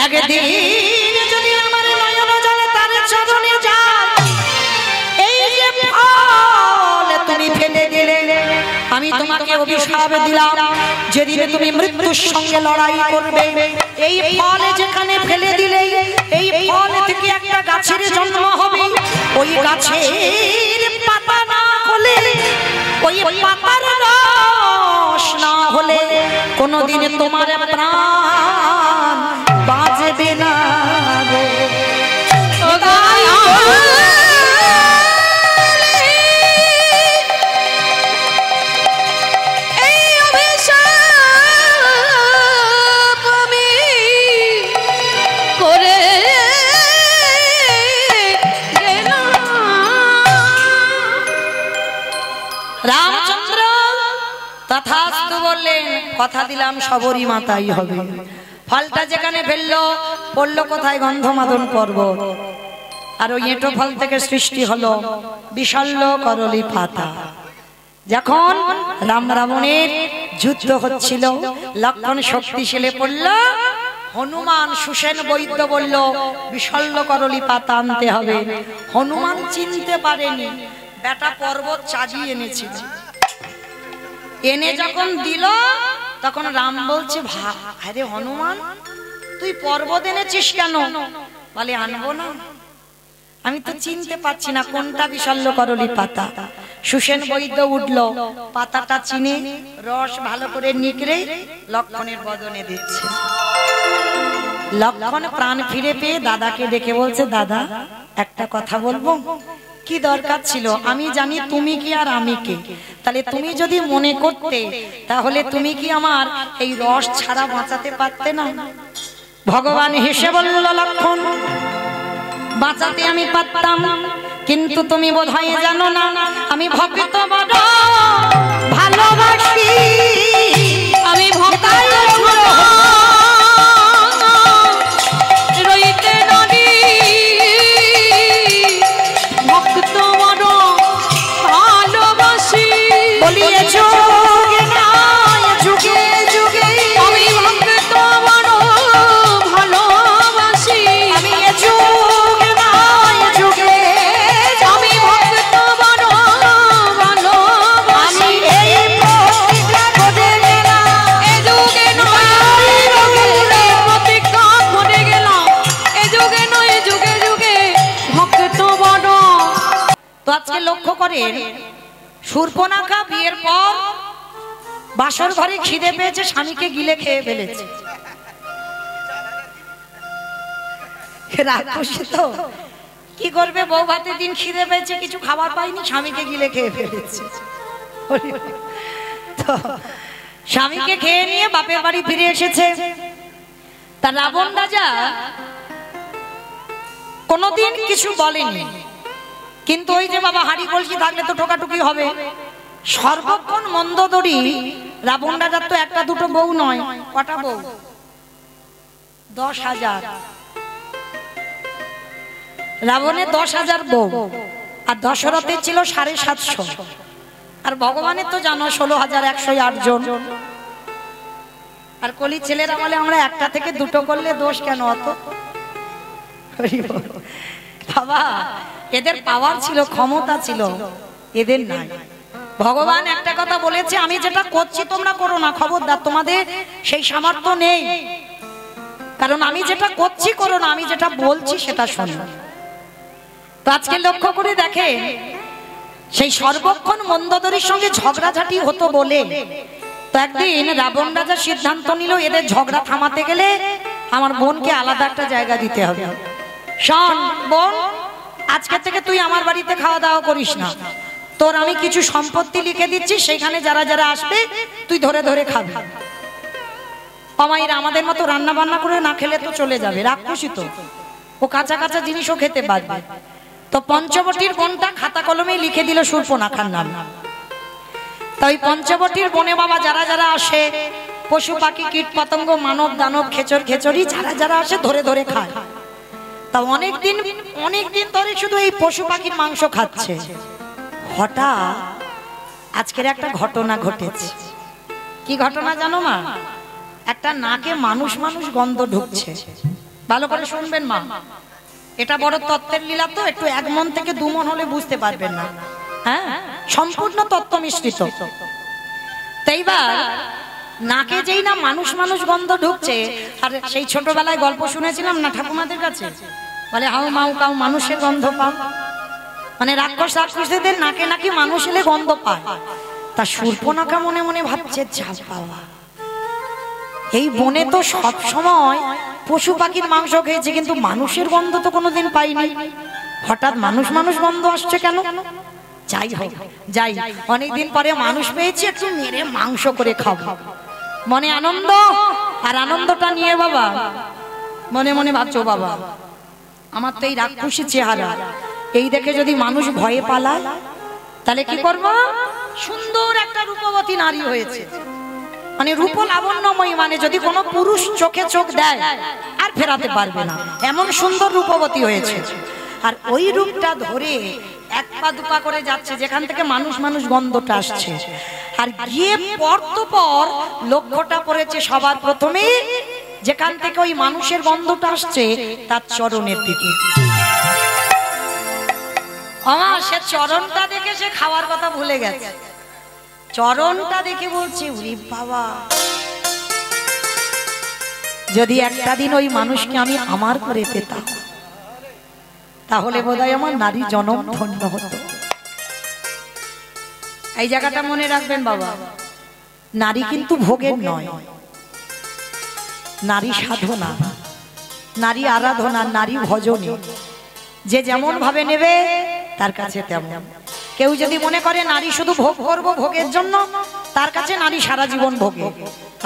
একদিন যদি আমার নয়ন জলে তার চরণে যায়, এই যে ফল তুমি ফেলে দিলে, আমি তোমাকে অভিশাপ দিলাম, যেদিন তুমি মৃত্যুর সঙ্গে লড়াই করবে, এই ফল যেখানে ফেলে দিলে, এই ফল থেকে একটা গাছের জন্ম হবে। ওই গাছের পাতা না হলে, ওই পাতার রস না হলে কোনদিন তোমার প্রাণ বাঁচবে না রে। রামচন্দ্র তথাস্তু বললেন, কথা দিলাম সবরী মাতাই হবে। ফলটা যেখানে ফেললো, পড়লো কোথায়? গন্ধমাদন পর্বত। আর ওই এঁটো ফল থেকে সৃষ্টি হলো বিশল্য করলি পাতা। যখন রাম রাবণের যুদ্ধ হচ্ছিল, লক্ষ্মণ শক্তিশালী পড়ল, হনুমান সুসেন বৈদ্য বলল বিশল্য করলি পাতা আনতে হবে। হনুমান চিনতে পারেনি, বেটা পর্বত চাজিয়ে এনেছিল। এনে যখন দিল, তখন রাম বলছে, আরে হনুমান, তুই পর্বত এনেছিস কেন? বলে আনবো না, আমি তো চিনতে পারছি না কোনটা বিশল্য করলি পাতা। সুসেন বৈদ্য উঠলো, পাতাটা চিনে রস ভালো করে নিগড়ে লক্ষ্মণের বদনে দিচ্ছে। লক্ষ্মণ প্রাণ ফিরে পেয়ে দাদাকে ডেকে বলছে, দাদা একটা কথা বলবো? কি দরকার ছিল? আমি জানি তুমি কি আর আমি কে, তাহলে তুমি যদি মনে করতে, তাহলে তুমি কি আমার এই রস ছাড়া বাঁচাতে পারতে না? ভগবান হেসে বলল, লক্ষ্মণ, বাঁচাতে আমি পারতাম, কিন্তু তুমি বোধহয় জানো না আমি ভক্ত বড় ভালোবাসি। আমি ভক্ত রইতে নারী, ভক্ত বড় ভালোবাসি। বলিয়ে যুগে নয় যুগে যুগে আমি ভক্ত বড় ভালোবাসি। আমি যুগে নয় যুগে আমি ভক্ত বড় ভালোবাসি। এই প্রতিজ্ঞা করে গেলাম, এ যুগে নয় যুগে প্রতিজ্ঞা করে গেলাম, এ যুগে নয় যুগে যুগে ভক্ত বড়। তো আজকে লক্ষ্য করেন, শূর্পণখা বিয়ের পর বাসর ঘরে খিদে পেয়েছে, স্বামীকে গিলে খেয়ে ফেলেছে। রাক্ষসী তো কি করবে, বউ ভাতের দিন খিদে পেয়েছে, কিছু খাবার পাইনি, স্বামীকে গিলে খেয়ে ফেলেছে। তো স্বামীকে খেয়ে নিয়ে বাপের বাড়ি ফিরে এসেছে। তা রাবণ রাজা কোনোদিন কিছু বলেনি, কিন্তু ওই যে বাবা হাড়ি কলসি থাকলে তো ঠোকাটুকি হবে, সর্বক্ষণ মন্দোদরী রাবণ রাজার তো একটা দুটো বউ নয়, কটা বউ? 10,000। রাবণের 10,000 বউ, আর দশরথের ছিল 750। আর ভগবানের তো জানো 16,108 জন। আর কলি ছেলেরা বলে আমরা একটা থেকে দুটো করলে দোষ কেন অত? বাবা, এদের পাওয়ার ছিল, ক্ষমতা ছিল, এদের নাই। ভগবান একটা কথা বলেছে, আমি যেটা করছি তোমরা করো না, খবরদার, তোমাদের সেই সামর্থ্য নেই। কারণ আমি যেটা করছি করো না, আমি যেটা বলছি সেটা শোনো। তো আজকে লক্ষ্য করে দেখে, সেই সর্বক্ষণ মন্দোদরীর সঙ্গে ঝগড়াঝাটি হতো বলে তো একদিন রাবণ রাজা সিদ্ধান্ত নিল, এদের ঝগড়া থামাতে গেলে আমার বোনকে আলাদা একটা জায়গা দিতে হবে। শোন বোন, আজকে থেকে তুই আমার বাড়িতে খাওয়া দাওয়া করিস না, তোর আমি কিছু সম্পত্তি লিখে দিচ্ছি, সেখানে যারা যারা আসবে তুই ধরে ধরে খাবি। অমাইরা আমাদের মতো রান্না বান্না করে না খেলে তো চলে যাবে, রাক্ষসী তো, ও কাঁচা কাঁচা জিনিসও খেতে পারবে। তো পঞ্চবটির বোনটা খাতা কলমে লিখে দিল শূর্পণখার নাম। তাই পঞ্চবটির বনে বাবা যারা যারা আসে, পশু পাখি কীট পতঙ্গ মানব দানব খেচর খেচরি যারা যারা আসে ধরে ধরে খায়। তা অনেকদিন ধরে শুধু এই পশু পাখির মাংস খাচ্ছে। হঠাৎ আজকের একটা ঘটনা ঘটেছে। কি ঘটনা জানো মা? একটা নাকে মানুষ মানুষ গন্ধ ঢুকছে। ভালো করে শুনবেন মা, এটা বড় তত্ত্বের লীলা, তো একটু 1 মন থেকে 2 মন হলে বুঝতে পারবেন না। হ্যাঁ, সম্পূর্ণ তত্ত্ব মিশ্রিত। তাইবার নাকে যেই না মানুষ মানুষ গন্ধ ঢুকছে, আর সেই ছোটবেলায় গল্প শুনেছিলাম না ঠাকুমাদের কাছে, বলে হাউ মাউ কাউ মানুষের গন্ধ পাও, মানে রাক্ষস রাক্ষসীদের নাকে নাকি মানুষ এলে গন্ধ পায়। তা শূর্পণখা মনে মনে ভাবছে, যা বাবা, এই বনে তো সব সময় পশু পাখির মাংস খেয়েছে, কিন্তু মানুষের গন্ধ তো কোনোদিন পাইনি, হঠাৎ মানুষ মানুষ গন্ধ আসছে কেন? যাই হোক, যাই, অনেকদিন পরে মানুষ পেয়েছি, একটু মেরে মাংস করে খাবো। মনে আনন্দ, আর আনন্দটা নিয়ে বাবা মনে মনে ভাবছো, বাবা আমার তো এই রাক্ষসী চেহারা, এই দেখে যদি মানুষ ভয়ে পালায় তাহলে কি করব? সুন্দর একটা রূপবতী নারী হয়েছে, মানে রূপ লাবণ্যময়ী, মানে যদি কোনো পুরুষ চোখে চোখ দেয় আর ফেরাতে পারবে না, এমন সুন্দর রূপবতী হয়েছে। আর ওই রূপটা ধরে 1 পা 2 পা করে যাচ্ছে যেখান থেকে মানুষ মানুষ গন্ধটা আসছে, আর গিয়ে পর লক্ষ্যটা পড়েছে সবার প্রথমে যেখান থেকে ওই মানুষের গন্ধটা আসছে তার চরণের দিকে। আমার সে চরণটা দেখে সে খাওয়ার কথা ভুলে গেছে। চরণটা দেখে বলছে, ওরে বাবা, যদি একটা দিন ওই মানুষকে আমি আমার করে পেতাম তাহলে বোধহয় আমার নারী জনম ধন্য হতো। এই জায়গাটা মনে রাখবেন বাবা, নারী কিন্তু ভোগের নয়, নারী সাধনা, নারী আরাধনা, নারী ভজনে। যে যেমন ভাবে নেবে তার কাছে তেমন। কেউ যদি মনে করে নারী শুধু ভোগ করব ভোগের জন্য, তার কাছে নারী সারা জীবন ভোগে।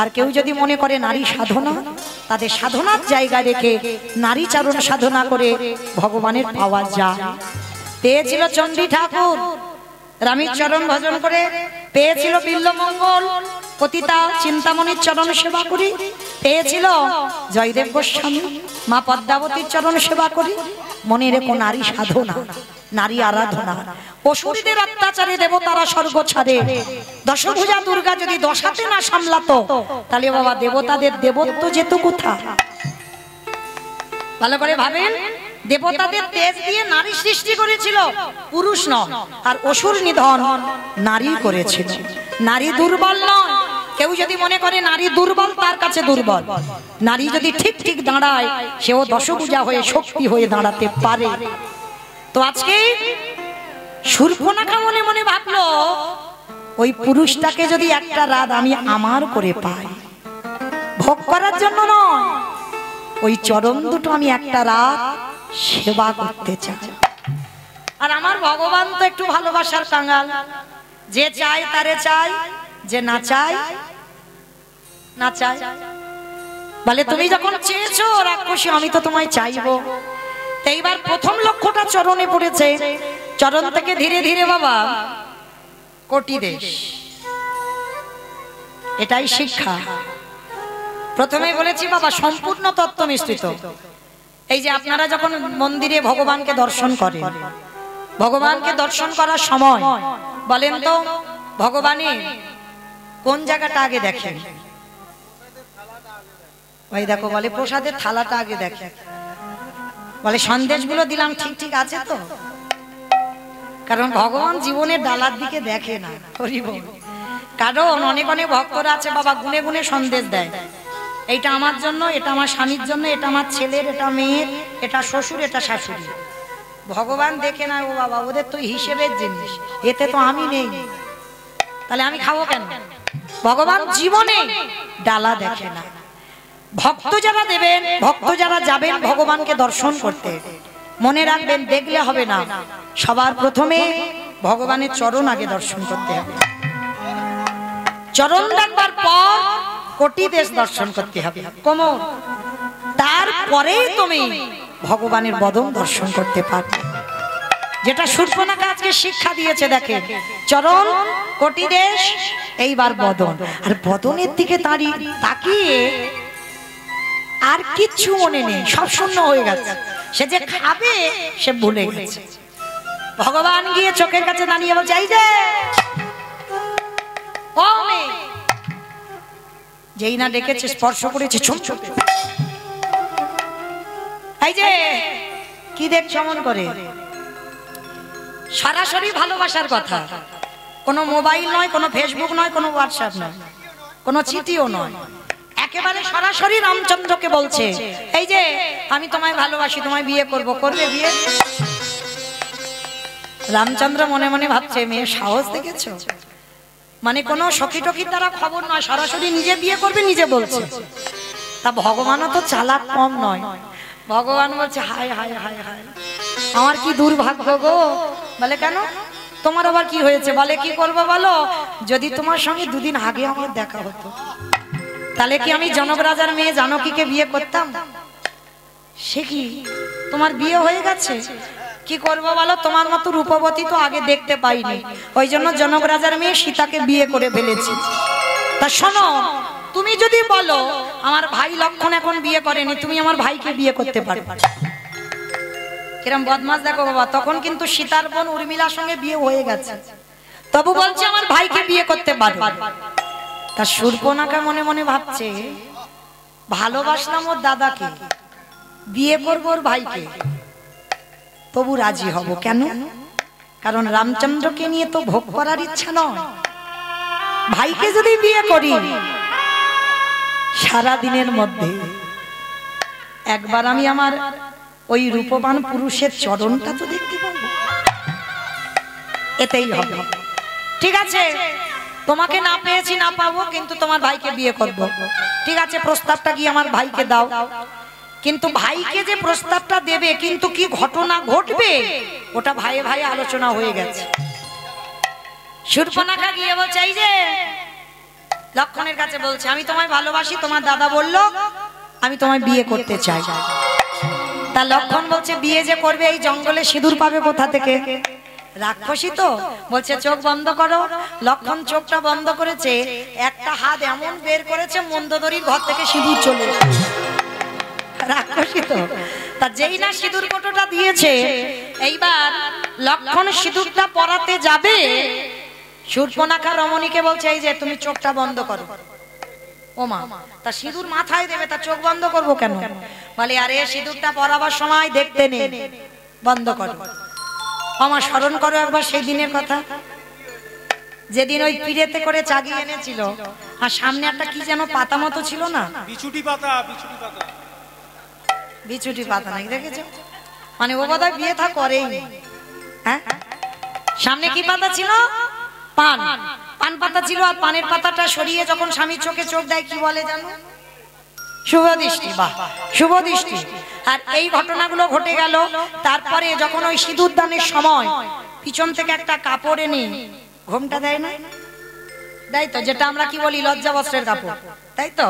আর কেউ যদি মনে করে নারী সাধনা, তাদের সাধনার জায়গা রেখে নারী চারণ সাধনা করে ভগবানের পাওয়া যায়। পেয়েছিল চণ্ডী ঠাকুর রামের চরণ ভজন করে, পেয়েছিল বিল্লমঙ্গল পতিতা চিন্তামণির চরণ সেবা করি, পেয়েছিল জয়দেব গোস্বামী মা পদ্মাবতীর চরণ সেবা করি। মনে রেখো, নারী সাধনা, নারী আরাধনা। অসুরদের অত্যাচারে দেবতারা স্বর্গ ছাড়ে, দশভুজা দুর্গা যদি দশাতে না সামলাতো তাহলে বাবা দেবতাদের দেবত্ব যেত কোথা? ভালো করে ভাবেন, দেবতাদের তেজ দিয়ে নারী সৃষ্টি করেছিল, পুরুষ নয়। আর অসুর নিধন নারী করেছিল। নারী দুর্বল নয়। কেউ যদি মনে করে নারী দুর্বল, তার কাছে দুর্বল। নারী যদি ঠিক ঠিক দাঁড়ায়, সেও দশভুজা হয়ে শক্তি হয়ে দাঁড়াতে পারে। তো আজকে শূর্পণখা মনে মনে ভাবলো, ওই পুরুষটাকে যদি একটা রাত আমি আমার করে পাই, ভোগ করার জন্য নয়, ওই চরণ দুটো আমি একটা রাত সেবা করতে চাই। আর আমার ভগবান তো একটু ভালোবাসার কাঙ্গাল, যে চায় তারে চাই, যে না চাই না চাই। বলে তুমি যখন চেয়েছো রাক্ষসী, আমি তো তোমায় চাইবো। এইবার প্রথম লক্ষ্যটা চরণে পড়েছে। চরণ থেকে ধীরে ধীরে বাবা কোটি দেশ, এটাই শিক্ষা। প্রথমেই বলেছি বাবা সম্পূর্ণ তত্ত্ব মিশ্রিত। এই যে আপনারা যখন মন্দিরে ভগবানকে দর্শন করেন, ভগবানকে দর্শন করার সময় বলেন তো ভগবানের কোন জায়গাটা আগে দেখেন? ওই দেখো বলে প্রসাদের থালাটা আগে দেখে, বলে সন্দেশগুলো দিলাম ঠিক ঠিক আছে তো। কারণ ভগবান জীবনের ডালার দিকে দেখে না, হরি বল। কারণ অনেক অনেক ভক্তরা আছে বাবা গুনে গুনে সন্দেশ দেয়, এইটা আমার জন্য, এটা আমার স্বামীর জন্য, এটা আমার ছেলের, এটা মেয়ের, এটা শ্বশুর, এটা শাশুড়ি। ভগবান দেখে না, ও বাবা ওদের তো হিসেবের জিনিস, এতে তো আমি নেই, তাহলে আমি খাবো কেন? ভগবান জীবনে ডালা দেখে না। ভক্ত যারা দেবেন, ভক্ত যারা যাবেন ভগবানকে দর্শন করতে, মনে রাখবেন দেখলে হবে না, সবার প্রথমে ভগবানের চরণ আগে দর্শন করতে হবে। চরণ দেখবার পর কোটি দেশ দর্শন করতে হবে, কোমর, তারপরেই তুমি ভগবানের বদন দর্শন করতে পারবে। যেটা শূর্পণখা আজকে শিক্ষা দিয়েছে, দেখে চরণ, কোটি দেশ, এইবার বদন। আর বদনের দিকে তাকিয়ে আর কিচ্ছু মনে নেই, সব শূন্য হয়ে গেছে। সে যে খাবে সে ভুলে গেছে। ভগবান গিয়ে চোখের কাছে দাঁড়িয়ে বলছে, এই যে যেই না ডেকেছে স্পর্শ করেছে, এই যে কি দেখছ মন করে? সরাসরি ভালোবাসার কথা, কোনো মোবাইল নয়, কোনো ফেসবুক নয়, কোনো হোয়াটসঅ্যাপ নয়, কোনো চিঠিও নয়, একেবারে সরাসরি রামচন্দ্রকে বলছে, এই যে আমি তোমায় ভালোবাসি, তোমায় বিয়ে করব, করবে বিয়ে? রামচন্দ্র মনে মনে ভাবছে, মেয়ে সাহস দেখেছ, মানে কোনো সখী টকির দ্বারা খবর নয়, সরাসরি নিজে বিয়ে করবে, নিজে বলছে। তা ভগবানও তো চালাক কম নয়। ভগবান বলছে, হায় হায় হায় হায়, আমার কি দুর্ভাগ্য গো। বলে কেন? তোমার আবার কি হয়েছে? বলে কি করবো বলো, যদি তোমার সঙ্গে দুদিন আগে আমার দেখা হতো, তাহলে কি আমি জনক রাজার মেয়ে জানকীকে বিয়ে করতাম? সে কি তোমার বিয়ে হয়ে গেছে, কি করবো বলো, তোমার মতো রূপবতী তো আগে দেখতে পাইনি, ওই জন্য জনক রাজার মেয়ে সীতাকে বিয়ে করে ফেলেছি। তা শোনো, তুমি যদি বলো আমার ভাই লক্ষণ এখন বিয়ে করেনি, তুমি আমার ভাইকে বিয়ে করতে পারো। কিরম বদমাস দেখো বাবা, তখন কিন্তু সীতার বোন উর্মিলার সঙ্গে বিয়ে হয়ে গেছে, তবু বলছে আমার ভাইকে বিয়ে করতে পারো। তা শূর্পণখা মনে মনে ভাবছে, ভালোবাসলাম ওর দাদাকে, বিয়ে করবো ওর ভাইকে, তবু রাজি হব কেন? কারণ রামচন্দ্রকে নিয়ে তো ভোগ করার ইচ্ছা নয়। ভাইকে যদি বিয়ে করি, সারা দিনের মধ্যে একবার আমি আমার ওই রূপবান পুরুষের চরণটা তো দেখতে পাবো, এতেই হবে। ঠিক আছে, তোমাকে না পেয়েছি, না পাবো, কিন্তু তোমার ভাইকে বিয়ে করব। ঠিক আছে, প্রস্তাবটা কি আমার ভাইকে দাও। কিন্তু ভাইকে যে প্রস্তাবটা দেবে, কিন্তু কি ঘটনা ঘটবে ওটা ভাইয়ে ভাইয়ে আলোচনা হয়ে গেছে। শূর্পণখা গিয়ে বলছে, এই যে লক্ষণের কাছে বলছে, আমি তোমায় ভালোবাসি, তোমার দাদা বলল আমি তোমায় বিয়ে করতে চাই। তা লক্ষণ বলছে, বিয়ে যে করবে এই জঙ্গলে সিঁদুর পাবে কোথা থেকে? রাক্ষসী তো বলছে চোখ বন্ধ করো। লক্ষণ চোখটা বন্ধ করেছে, একটা হাত এমন বের করেছে মন্দোদরীর ঘর থেকে সিঁদুর চলে। রাক্ষসী তো, তা যেই না সিঁদুর কোটোটা দিয়েছে, এইবার লক্ষণ সিঁদুরটা পরাতে যাবে, শূর্পণখা রমণীকে বলছে, এই যে তুমি চোখটা বন্ধ করো। ও মা, তা সিঁদুর মাথায় দেবে, তা চোখ বন্ধ করবো কেন? বলে আরে সিঁদুরটা পরাবার সময় দেখতে নেই, বন্ধ করো। আমার স্মরণ করো একবার সেই দিনের কথা, যেদিন ওই পিড়েতে করে চাগি এনেছিল, আর সামনে একটা কি যেন পাতা মতো ছিল না, বিছুটি পাতা। বিছুটি পাতা নাকি দেখেছো? মানে ও বোধহয় বিয়ে থা করেই। হ্যাঁ, সামনে কি পাতা ছিল? পান পাতা ছিল, আর পানের পাতাটা সরিয়ে যখন স্বামীর চোখে চোখ দেয়, কি বলে জানো? শুভ দৃষ্টি। বাহ, শুভ দৃষ্টি। আর এই ঘটনাগুলো ঘটে গেল। তারপরে যখন ওই সিঁদুর দানের সময় পিছন থেকে একটা কাপড় এনে ঘোমটা দেয় না, তাই তো, যেটা আমরা কি বলি লজ্জা বস্ত্রের কাপড়, তাই তো।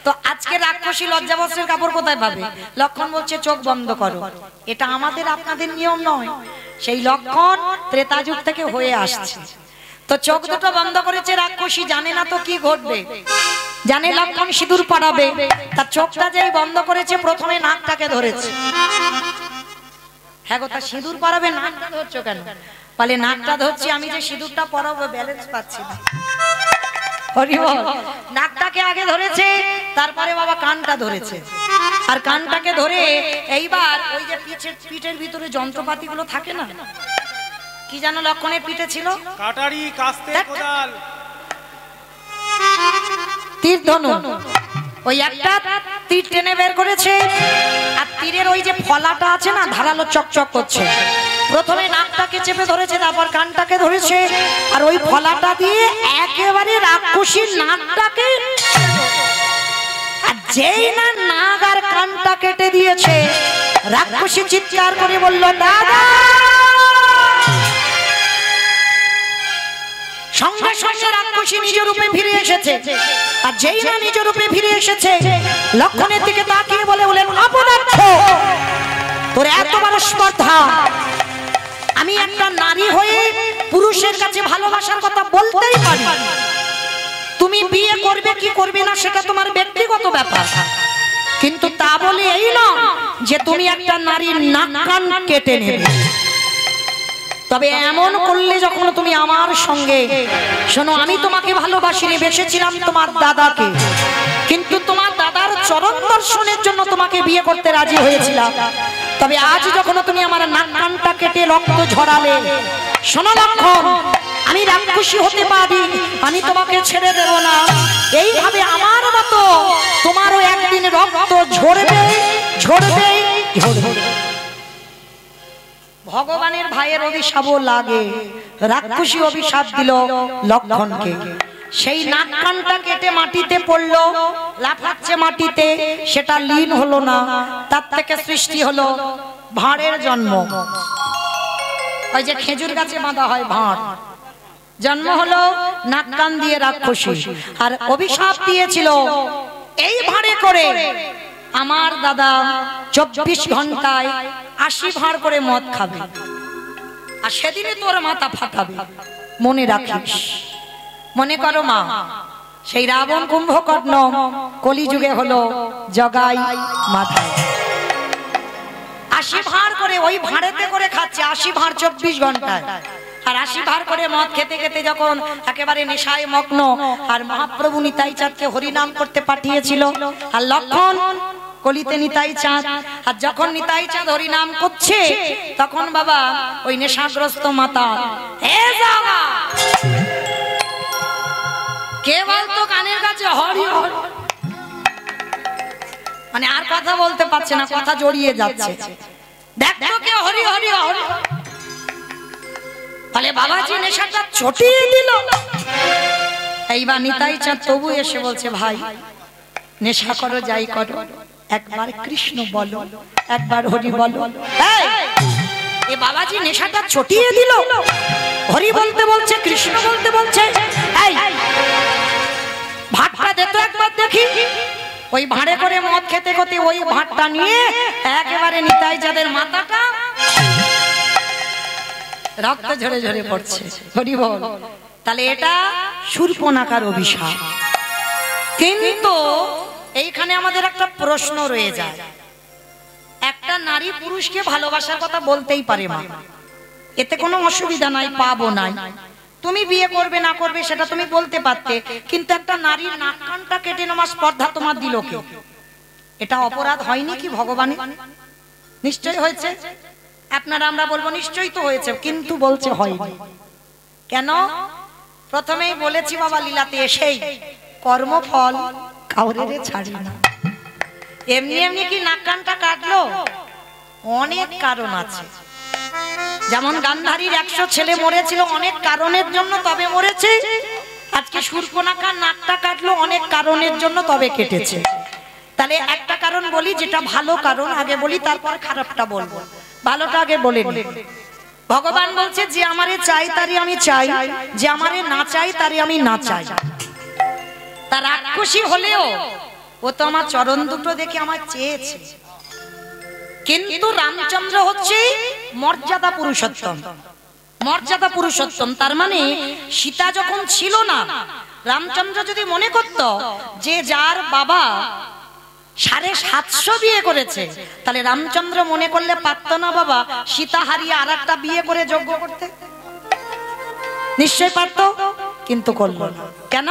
তো আজকে রাক্ষসী লজ্জা বস্ত্রের কাপড় কোথায় পাবে? লক্ষণ বলছে চোখ বন্ধ করো। এটা আমাদের আপনাদের নিয়ম নয়, সেই লক্ষণ ত্রেতা যুগ থেকে হয়ে আসছে। তো চোখ দুটো বন্ধ করেছে রাক্ষসী, জানে না তো কি ঘটবে, জানে লক্ষণ সিঁদুর পরাবে, তার চোখটা যেই বন্ধ করেছে প্রথমে নাকটাকে ধরেছে। হ্যাঁ গো, তা সিঁদুর পরাবে, নাকটা ধরছো কেন? বলে নাকটা ধরছি আমি যে সিঁদুরটা পরাবো ব্যালেন্স পাচ্ছি না। নাকটাকে আগে ধরেছে, তারপরে বাবা কানটা ধরেছে, আর কানটাকে ধরে এইবার ওই যে পিঠের ভিতরে যন্ত্রপাতি গুলো থাকে না, কি জানো লক্ষণের পিঠে ছিল, কাটারি, কাস্তে, কোদাল, তীর ধনুক, ওই একটা তীর টেনে বের করেছে, আর তীরের ওই যে ফলাটা আছে না ধারালো চকচক করছে, প্রথমে নাকটাকে চেপে ধরেছে, তারপর কানটাকে ধরেছে, আর ওই ফলাটা দিয়ে একেবারে রাক্ষসীর নাকটাকে, আর যেই না নাক আর কানটা কেটে দিয়েছে, রাক্ষসী চিৎকার করে বলল দাদা। সঙ্গে সঙ্গে রাক্ষসী নিজ রূপে ফিরে এসেছে, আর যেই না নিজ রূপে ফিরে এসেছে লক্ষণের দিকে তাকিয়ে বলেন অপদার্থ, তোর এত বড় স্পর্ধা, আমি একটা নারী হয়ে পুরুষের কাছে ভালোবাসার কথা বলতেই পারি, তুমি বিয়ে করবে কি করবে না সেটা তোমার ব্যক্তিগত ব্যাপার, কিন্তু তা বলে এই না যে তুমি একটা নারীর নাক কান কেটে নেবে। তবে এমন করলে যখন তুমি আমার সঙ্গে, শোনো আমি তোমাকে ভালোবাসিনি, বেসেছিলাম তোমার দাদাকে, কিন্তু তোমার দাদার চরণ দর্শনের জন্য তোমাকে বিয়ে করতে রাজি হয়েছিলাম, তবে আজ যখন তুমি আমার নাক কানটা কেটে রক্ত ঝরালে, শোনো লক্ষণ, আমি রাক্ষসী হতে পারি, আমি তোমাকে ছেড়ে দেব না, এইভাবে আমার মতো তোমারও একদিন রক্ত ঝরবে ঝরবে ঝরবে। ভগবানের ভাইয়ের অভিশাপও লাগে, রাক্ষসী অভিশাপ দিল লক্ষণকে, সেই নাক কানটা কেটে মাটিতে পড়লো, লাফাচ্ছে মাটিতে, সেটা লীন হলো না, তার থেকে সৃষ্টি হলো ভাঁড়ের জন্ম, ওই যে খেজুর গাছে বাঁধা হয় ভাঁড়, জন্ম হলো নাক কান দিয়ে রাক্ষসী, আর অভিশাপ দিয়েছিল এই ভাঁড়ে করে আমার দাদা 24 ঘন্টায় 80 ভাঁড় করে মদ খাবে, আর সেদিনে তোর মাথা ফাটাবে, মনে রাখিস। মনে করো মা, সেই রাবণ কুম্ভকর্ণ কলিযুগে হলো জগাই মাথায়, 80 ভাঁড় করে ওই ভাঁড়েতে করে খাচ্ছে, 80 ভাঁড় 24 ঘন্টায়, আর 80 ভাঁড় করে মদ খেতে খেতে যখন একেবারে নেশায় মগ্ন, আর মহাপ্রভু নিতাই চাঁদকে হরিনাম করতে পাঠিয়েছিল, আর লক্ষণ কলিতে নিতাই চাঁদ, আর যখন নিতাই চাঁদ হরিনাম করছে তখন বাবা ওই নেশাগ্রস্ত মাতা, হে জাগা, কে বলতো কানের কাছে হরি হরি, মানে আর কথা বলতে পারছে না, কথা জড়িয়ে যাচ্ছে, দেখো কে হরি হরি হরি, তাহলে বাবাজি নেশাটা ছটিয়ে দিল। এইবার নিতাই চাঁদ তবু এসে বলছে, ভাই নেশা করো যাই করো, একবার কৃষ্ণ বলো, একবার হরি বলো। এই বাবাজি নেশাটা ছটিয়ে দিল, হরি বলতে বলছে, কৃষ্ণ বলতে বলছে, এই ভাতটা দে তো একবার দেখি। ওই ভাঁড়ে করে মদ খেতে খেতে ওই ভাতটা নিয়ে একেবারে নিতাই চাঁদের মাথাটা রক্ত ঝরে ঝরে পড়ছে, হরি বল। তাহলে এটা শূর্পণখার অভিশাপ। কিন্তু এইখানে আমাদের একটা প্রশ্ন রয়ে যায়, একটা নারী পুরুষকে ভালোবাসার কথা বলতেই পারে মা, এতে কোনো অসুবিধা নাই, পাবো নাই, তুমি বিয়ে করবে না করবে সেটা তুমি বলতে পারতে, কিন্তু একটা নারীর নাক কানটা কেটে নেওয়ার স্পর্ধা তোমার দিল কে? এটা অপরাধ হয়নি কি ভগবানের? নিশ্চয় হয়েছে। আপনারা আমরা বলবো নিশ্চয়ই তো হয়েছে, কিন্তু বলছে হয়নি কেন? প্রথমেই বলেছি বাবা লীলাতে এসেই, কর্মফল কাউরে ছাড়ি না। এমনি এমনি কি নাক কানটা কাটলো? অনেক কারণ আছে। যেমন গান্ধারীর 100 ছেলে মরেছিল অনেক কারণের জন্য, তবে মরেছে। আজকে শূর্পণখার নাকটা কাটলো অনেক কারণের জন্য, তবে কেটেছে। তাহলে একটা কারণ বলি, যেটা ভালো কারণ আগে বলি, তারপর খারাপটা বলবো। ভালোটা আগে বলে নি। ভগবান বলছে যে আমারে চাই তারই আমি চাই, যে আমারে না চাই তারই আমি না চাই। তার রাক্ষসী হলেও ও তো আমার চরণ দুটো দেখে আমার চেয়েছে, কিন্তু রামচন্দ্র হচ্ছে মর্যাদা পুরুষোত্তম, মর্যাদা পুরুষোত্তম। তার মানে সীতা যখন ছিল না, রামচন্দ্র যদি মনে করত যে যার বাবা 750 বিয়ে করেছে, তাহলে রামচন্দ্র মনে করলে পারত না বাবা সীতা হারিয়ে আরেকটা বিয়ে করে যজ্ঞ করতে? নিশ্চয় পারত, কিন্তু করল না। কেন?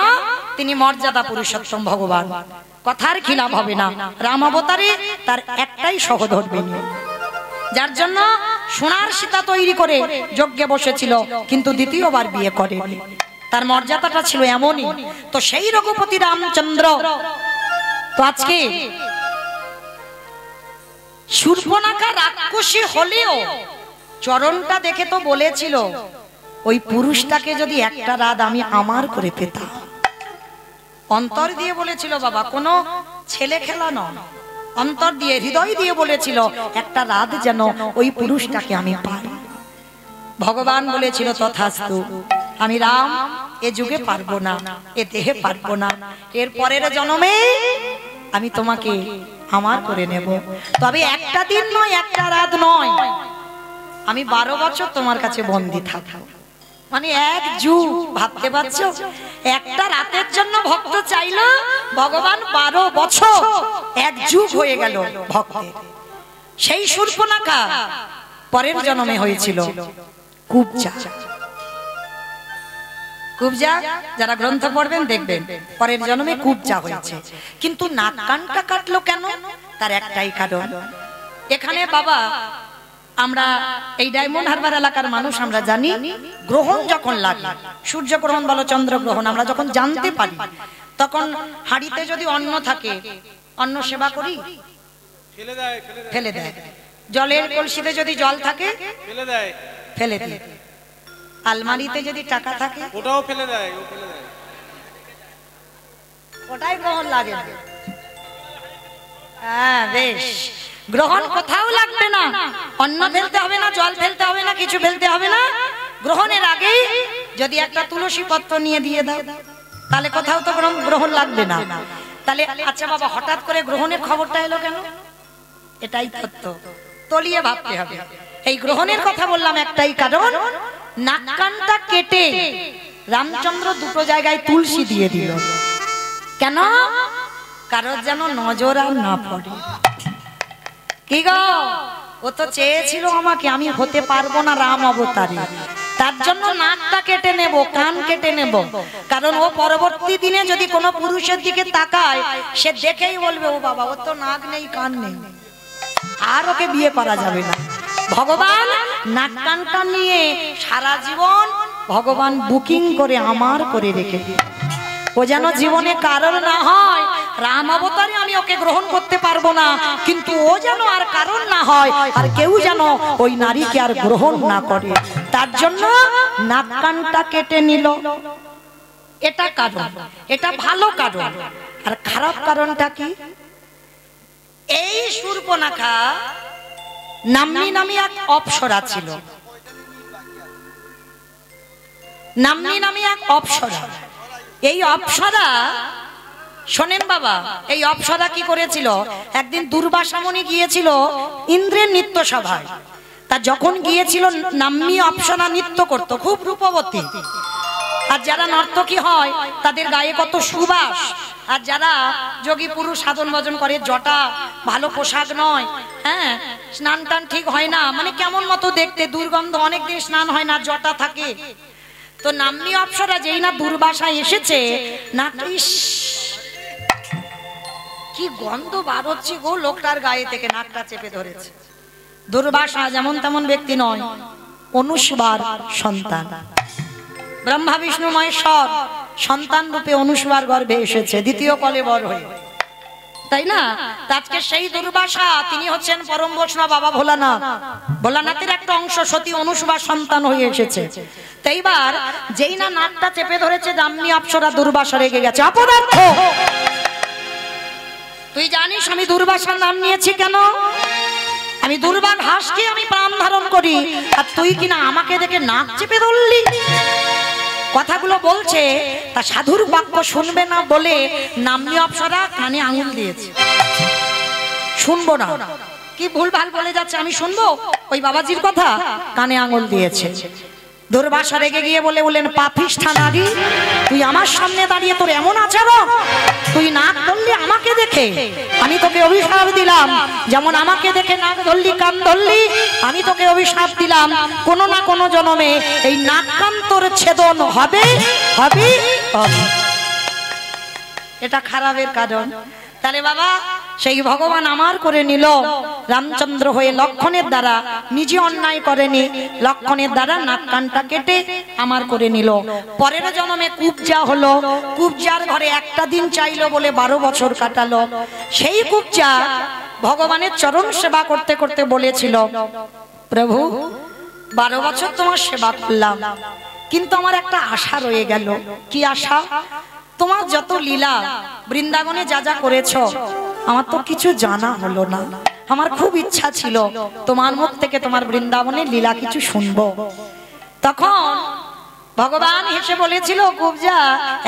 তিনি মর্যাদা পুরুষোত্তম ভগবান, কথার খিলাফ হবে না। রাম অবতারে তার একটাই সহধর্মিনী, যার জন্য সোনার সীতা তৈরি করে যজ্ঞে বসেছিল, কিন্তু দ্বিতীয়বার বিয়ে করেনি। তার মর্যাদাটা ছিল এমনই। তো সেই রঘুপতি রামচন্দ্র তো আজকে শূর্পণখা রাক্ষসী হলেও চরণটা দেখে তো বলেছিল ওই পুরুষটাকে যদি একটা রাত আমি আমার করে পেতাম। অন্তর দিয়ে বলেছিল বাবা, কোনো ছেলে খেলা নয়, অন্তর দিয়ে হৃদয় দিয়ে বলেছিল একটা রাত যেন ওই পুরুষটাকে আমি পাই। ভগবান বলেছিল তথাস্তু, আমি রাম এ যুগে পারবো না, এ দেহে পারবো না, এর পরের জন্মে আমি তোমাকে আমার করে নেব। তবে একটা দিন নয়, একটা রাত নয়, আমি 12 বছর তোমার কাছে বন্দী থাকবো। মানে এক যুগ, ভাবতে পারছো? একটা রাতের জন্য ভক্ত চাইলো, ভগবান 12 বছর, এক যুগ হয়ে গেল ভক্তের। সেই শূর্পণখা পরের জন্মে হয়েছিল কুব্জা। কুব্জা যারা গ্রন্থ পড়বেন দেখবেন পরের জন্মে কুব্জা হয়েছে। কিন্তু নাক কানটা কাটলো কেন? তার একটাই কারণ। এখানে বাবা আমরা এই ডায়মন্ড হারবার এলাকার মানুষ আমরা জানি, গ্রহণ যখন লাগে, সূর্যগ্রহণ বলো চন্দ্রগ্রহণ, আমরা যখন জানতে পারি তখন হাঁড়িতে যদি অন্ন থাকে, অন্ন সেবা করি, ফেলে দেয়। জলের কলসিতে যদি জল থাকে ফেলে দেয়। আলমারিতে যদি টাকা থাকে ওটাও ফেলে দেয়, ওটাই গ্রহণ লাগে। হ্যাঁ বেশ, গ্রহণ কোথাও লাগবে না, অন্ন ফেলতে হবে না, জল ফেলতে হবে না, কিছু ফেলতে হবে না। গ্রহণের আগে যদি একটা তুলসী পত্র নিয়ে দিয়ে দাও, তাহলে কোথাও তো গ্রহণ লাগবে না। তাহলে আচ্ছা বাবা, হঠাৎ করে গ্রহণের খবরটা এলো কেন? এটাই তত্ত্ব, তলিয়ে ভাবতে হবে। এই গ্রহণের কথা বললাম একটাই কারণ, নাক কানটা কেটে রামচন্দ্র দুটো জায়গায় তুলসী দিয়ে দিল। কেন? কারোর যেন নজর আর না পড়ে। কি গো, ও তো চেয়েছিল আমাকে, আমি হতে পারবো না রাম অবতারে, তার জন্য নাকটা কেটে নেব, কান কেটে নেব। কারণ ও পরবর্তী দিনে যদি কোনো পুরুষের দিকে তাকায়, সে দেখেই বলবে ও বাবা, ও তো নাক নেই, কান নেই, আর ওকে বিয়ে করা যাবে না। ভগবান নাক কানটা নিয়ে সারা জীবন ভগবান বুকিং করে আমার করে রেখে দিয়ে, ও যেন জীবনে কারণ না হয়। রাম অবতারে আমি ওকে গ্রহণ করতে পারবো না, কিন্তু ও যেন আর কারণ না হয়, আর কেউ যেন ওই নারীকে আর গ্রহণ না করে, তার জন্য নাক কানটা কেটে নিল। এটা কারণ, এটা ভালো কারণ। আর খারাপ কারণটা কি? এই শূর্পণখা নাম্নী নামে এক অপ্সরা ছিল। নাম্নী নামে এক অপ্সরা। এই অপ্সরা, শোনেন বাবা, এই অপ্সরা কি করেছিল? একদিন দুর্বাসা মুনি গিয়েছিল ইন্দ্রের নৃত্য সভায়। তা যখন গিয়েছিল, নাম্নী অপ্সরা নৃত্য করত, খুব রূপবতী। আর যারা নর্তকী হয় তাদের গায়ে কত সুবাস। আর যারা যোগী পুরুষ সাধন ভজন করে, জটা ভালো পোশাক নয়, হ্যাঁ, স্নান টান ঠিক হয় না, মানে কেমন মতো দেখতে, দুর্গন্ধ, অনেকদিন স্নান হয় না, জটা থাকে। তো নাম্নী অপ্সরা যেই না দুর্বাসায় এসেছে, না কি গন্ধ বার হচ্ছে গো লোকটার গায়ে থেকে, নাকটা চেপে ধরেছে। দুর্বাসা যেমন তেমন ব্যক্তি নয়, অনুস্বার সন্তান, ব্রহ্মা বিষ্ণু মহেশ্বর সন্তান রূপে অনুস্বার গর্ভে এসেছে, দ্বিতীয় কলেবর হয়ে, তাই না? আজকে সেই দুর্বাসা তিনি হচ্ছেন পরম বৈষ্ণব বাবা ভোলানাথ। ভোলানাথের একটা অংশ সতী অনুস্বার সন্তান হয়ে এসেছে। তো এইবার যেই না নাকটা চেপে ধরেছে, নাম্নী অপ্সরা দুর্বাসা রেগে গেছে। অপদার্থ, তুই জানিস আমি দুর্বাসার নাম নিয়েছি কেন? আমি দুর্বার হাসকে আমি প্রাণ ধারণ করি, আর তুই কিনা আমাকে দেখে নাক চেপে ধরলি। কথাগুলো বলছে, তা সাধুর বাক্য শুনবে না বলে নাম্নী অপ্সরা কানে আঙুল দিয়েছে, শুনবো না। কি ভুল ভাল বলে যাচ্ছে, আমি শুনবো ওই বাবাজির কথা? কানে আঙুল দিয়েছে। দুর্বাসা রেগে গিয়ে বললেন পাপিষ্ঠা নারী, তুই আমার সামনে দাঁড়িয়ে তোর এমন আচরণ, তুই নাক ধরলি আমাকে দেখে, আমি তোকে অভিশাপ দিলাম, যেমন আমাকে দেখে নাক ধরলি কান ধরলি, আমি তোকে অভিশাপ দিলাম কোনো না কোনো জন্মে এই নাক কান তোর ছেদন হবে হবে হবে। এটা খারাপের কারণ। তাহলে বাবা সেই ভগবান আমার করে নিল, রামচন্দ্র হয়ে লক্ষণের দ্বারা, নিজে অন্যায় করেনি, লক্ষণের দ্বারা নাক কানটা কেটে আমার করে নিল। পরের জন্মে কুবজা হলো, কুবজার ঘরে একটা দিন চাইলো বলে 12 বছর কাটালো। সেই কুবজা ভগবানের চরণ সেবা করতে করতে বলেছিল, প্রভু 12 বছর তোমার সেবা করলাম, কিন্তু আমার একটা আশা রয়ে গেল। কি আশা? তোমার যত লীলা বৃন্দাবনে যা যা করেছ আমার তো কিছু জানা হলো না, আমার খুব ইচ্ছা ছিল তোমার মুখ থেকে তোমার বৃন্দাবনের লীলা কিছু শুনবো। তখন ভগবান হেসে বলেছিল, কুবজা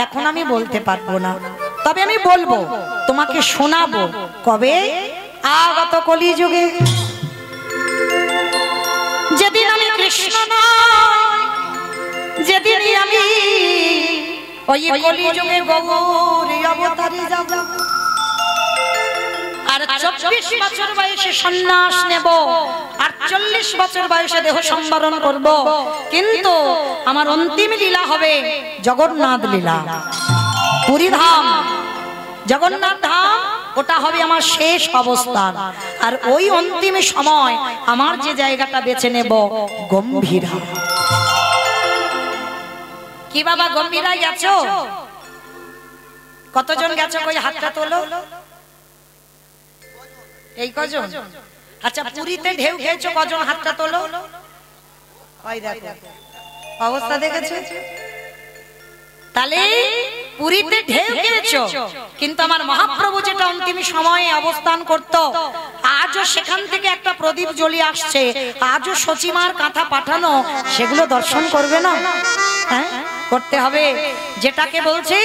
এখন আমি বলতে পারবো না, তবে আমি বলবো, তোমাকে শোনাবো। কবে? আগত কলিযুগে, যেদিন আমি কৃষ্ণ নয়, যেদিনই আমি ওই কলিযুগে গৌরী অবতারে যাব, আর 24 বছর বয়সে সন্ন্যাস নেব, 48 বছর বয়সে দেহ সম্বরণ করব, কিন্তু আমার অন্তিম লীলা হবে জগন্নাথ লীলা, পুরী ধাম, জগন্নাথ ধাম, ওটা হবে আমার শেষ অবস্থান। আর ওই অন্তিম সময় আমার যে জায়গাটা বেছে নেব গম্ভীরা। কি বাবা গম্ভীরায় গেছো? কতজন গেছো? কই হাতটা তোলো। এই কজন? আচ্ছা পুরীতে ঢেউ খেয়েছো কজন? হাতটা তোলো। ওই দেখো অবস্থা দেখেছো? তাহলে পুরীতে ঢেউ খেয়েছো, কিন্তু আমার মহাপ্রভু যেটা অন্তিম সময়ে অবস্থান করত, আজও সেখান থেকে একটা প্রদীপ জ্বলিয়ে আসছে, আজও সচিমার কাঁথা পাঠানো, সেগুলো দর্শন করবে না? হ্যাঁ করতে হবে। যেটাকে বলছি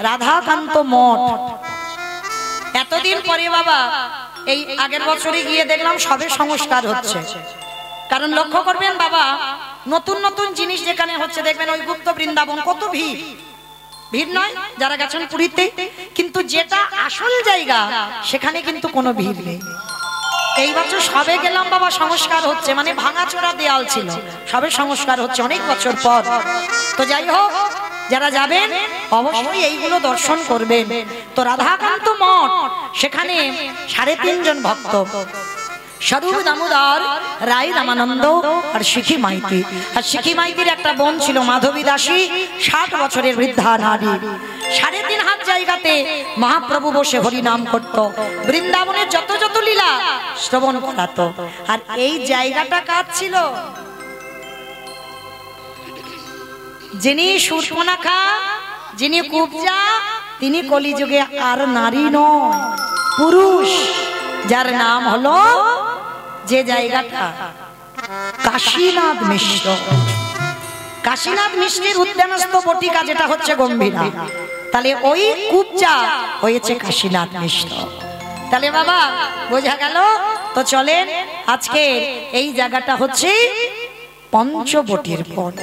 রাধাকান্ত মঠ। এতদিন পরে বাবা এই আগের বছরে গিয়ে দেখলাম সবে সংস্কার হচ্ছে। কারণ লক্ষ্য করবেন বাবা, নতুন নতুন জিনিস যেখানে হচ্ছে দেখবেন, ওই গুপ্ত বৃন্দাবন কত ভিড়, ভিড় নয় যারা গেছেন পুরীতে, কিন্তু যেটা আসল জায়গা সেখানে কিন্তু কোনো ভিড় নেই। এই বছর সবে গেলাম বাবা, সংস্কার হচ্ছে, মানে ভাঙাচোরা দেয়াল ছিল, সবে সংস্কার হচ্ছে অনেক বছর পর। তো যাই হোক, যারা যাবেন অবশ্যই এইগুলো দর্শন করবেন। তো রাধাকান্ত মঠ, সেখানে 3.5 জন ভক্ত, স্বরূপ দামোদর রায় রামানন্দ আর শিখি মাইতি। আর শিখি মাইতির একটা বোন ছিল মাধবী দাসী, 60 বছরের বৃদ্ধা নারী। 3.5 হাত জায়গাতে মহাপ্রভু বসে হরি নাম করত, বৃন্দাবনের যত যত লীলা শ্রবণ করাতো। আর এই জায়গাটা কার ছিল? যিনি শূর্পণখা, যিনি কুবজা, তিনি কলিযুগে আর নারী নয়, পুরুষ, যার নাম হলো, যে জায়গাটা কাশীনাথ মিশ্র। কাশীনাথ মিশ্রের উদ্যানস্থ বটিকা যেটা হচ্ছে গম্ভীরা, তাহলে ওই কুবজা হয়েছে কাশীনাথ মিশ্র। তাহলে বাবা বোঝা গেল। তো চলেন, আজকে এই জায়গাটা হচ্ছে পঞ্চবটির বন।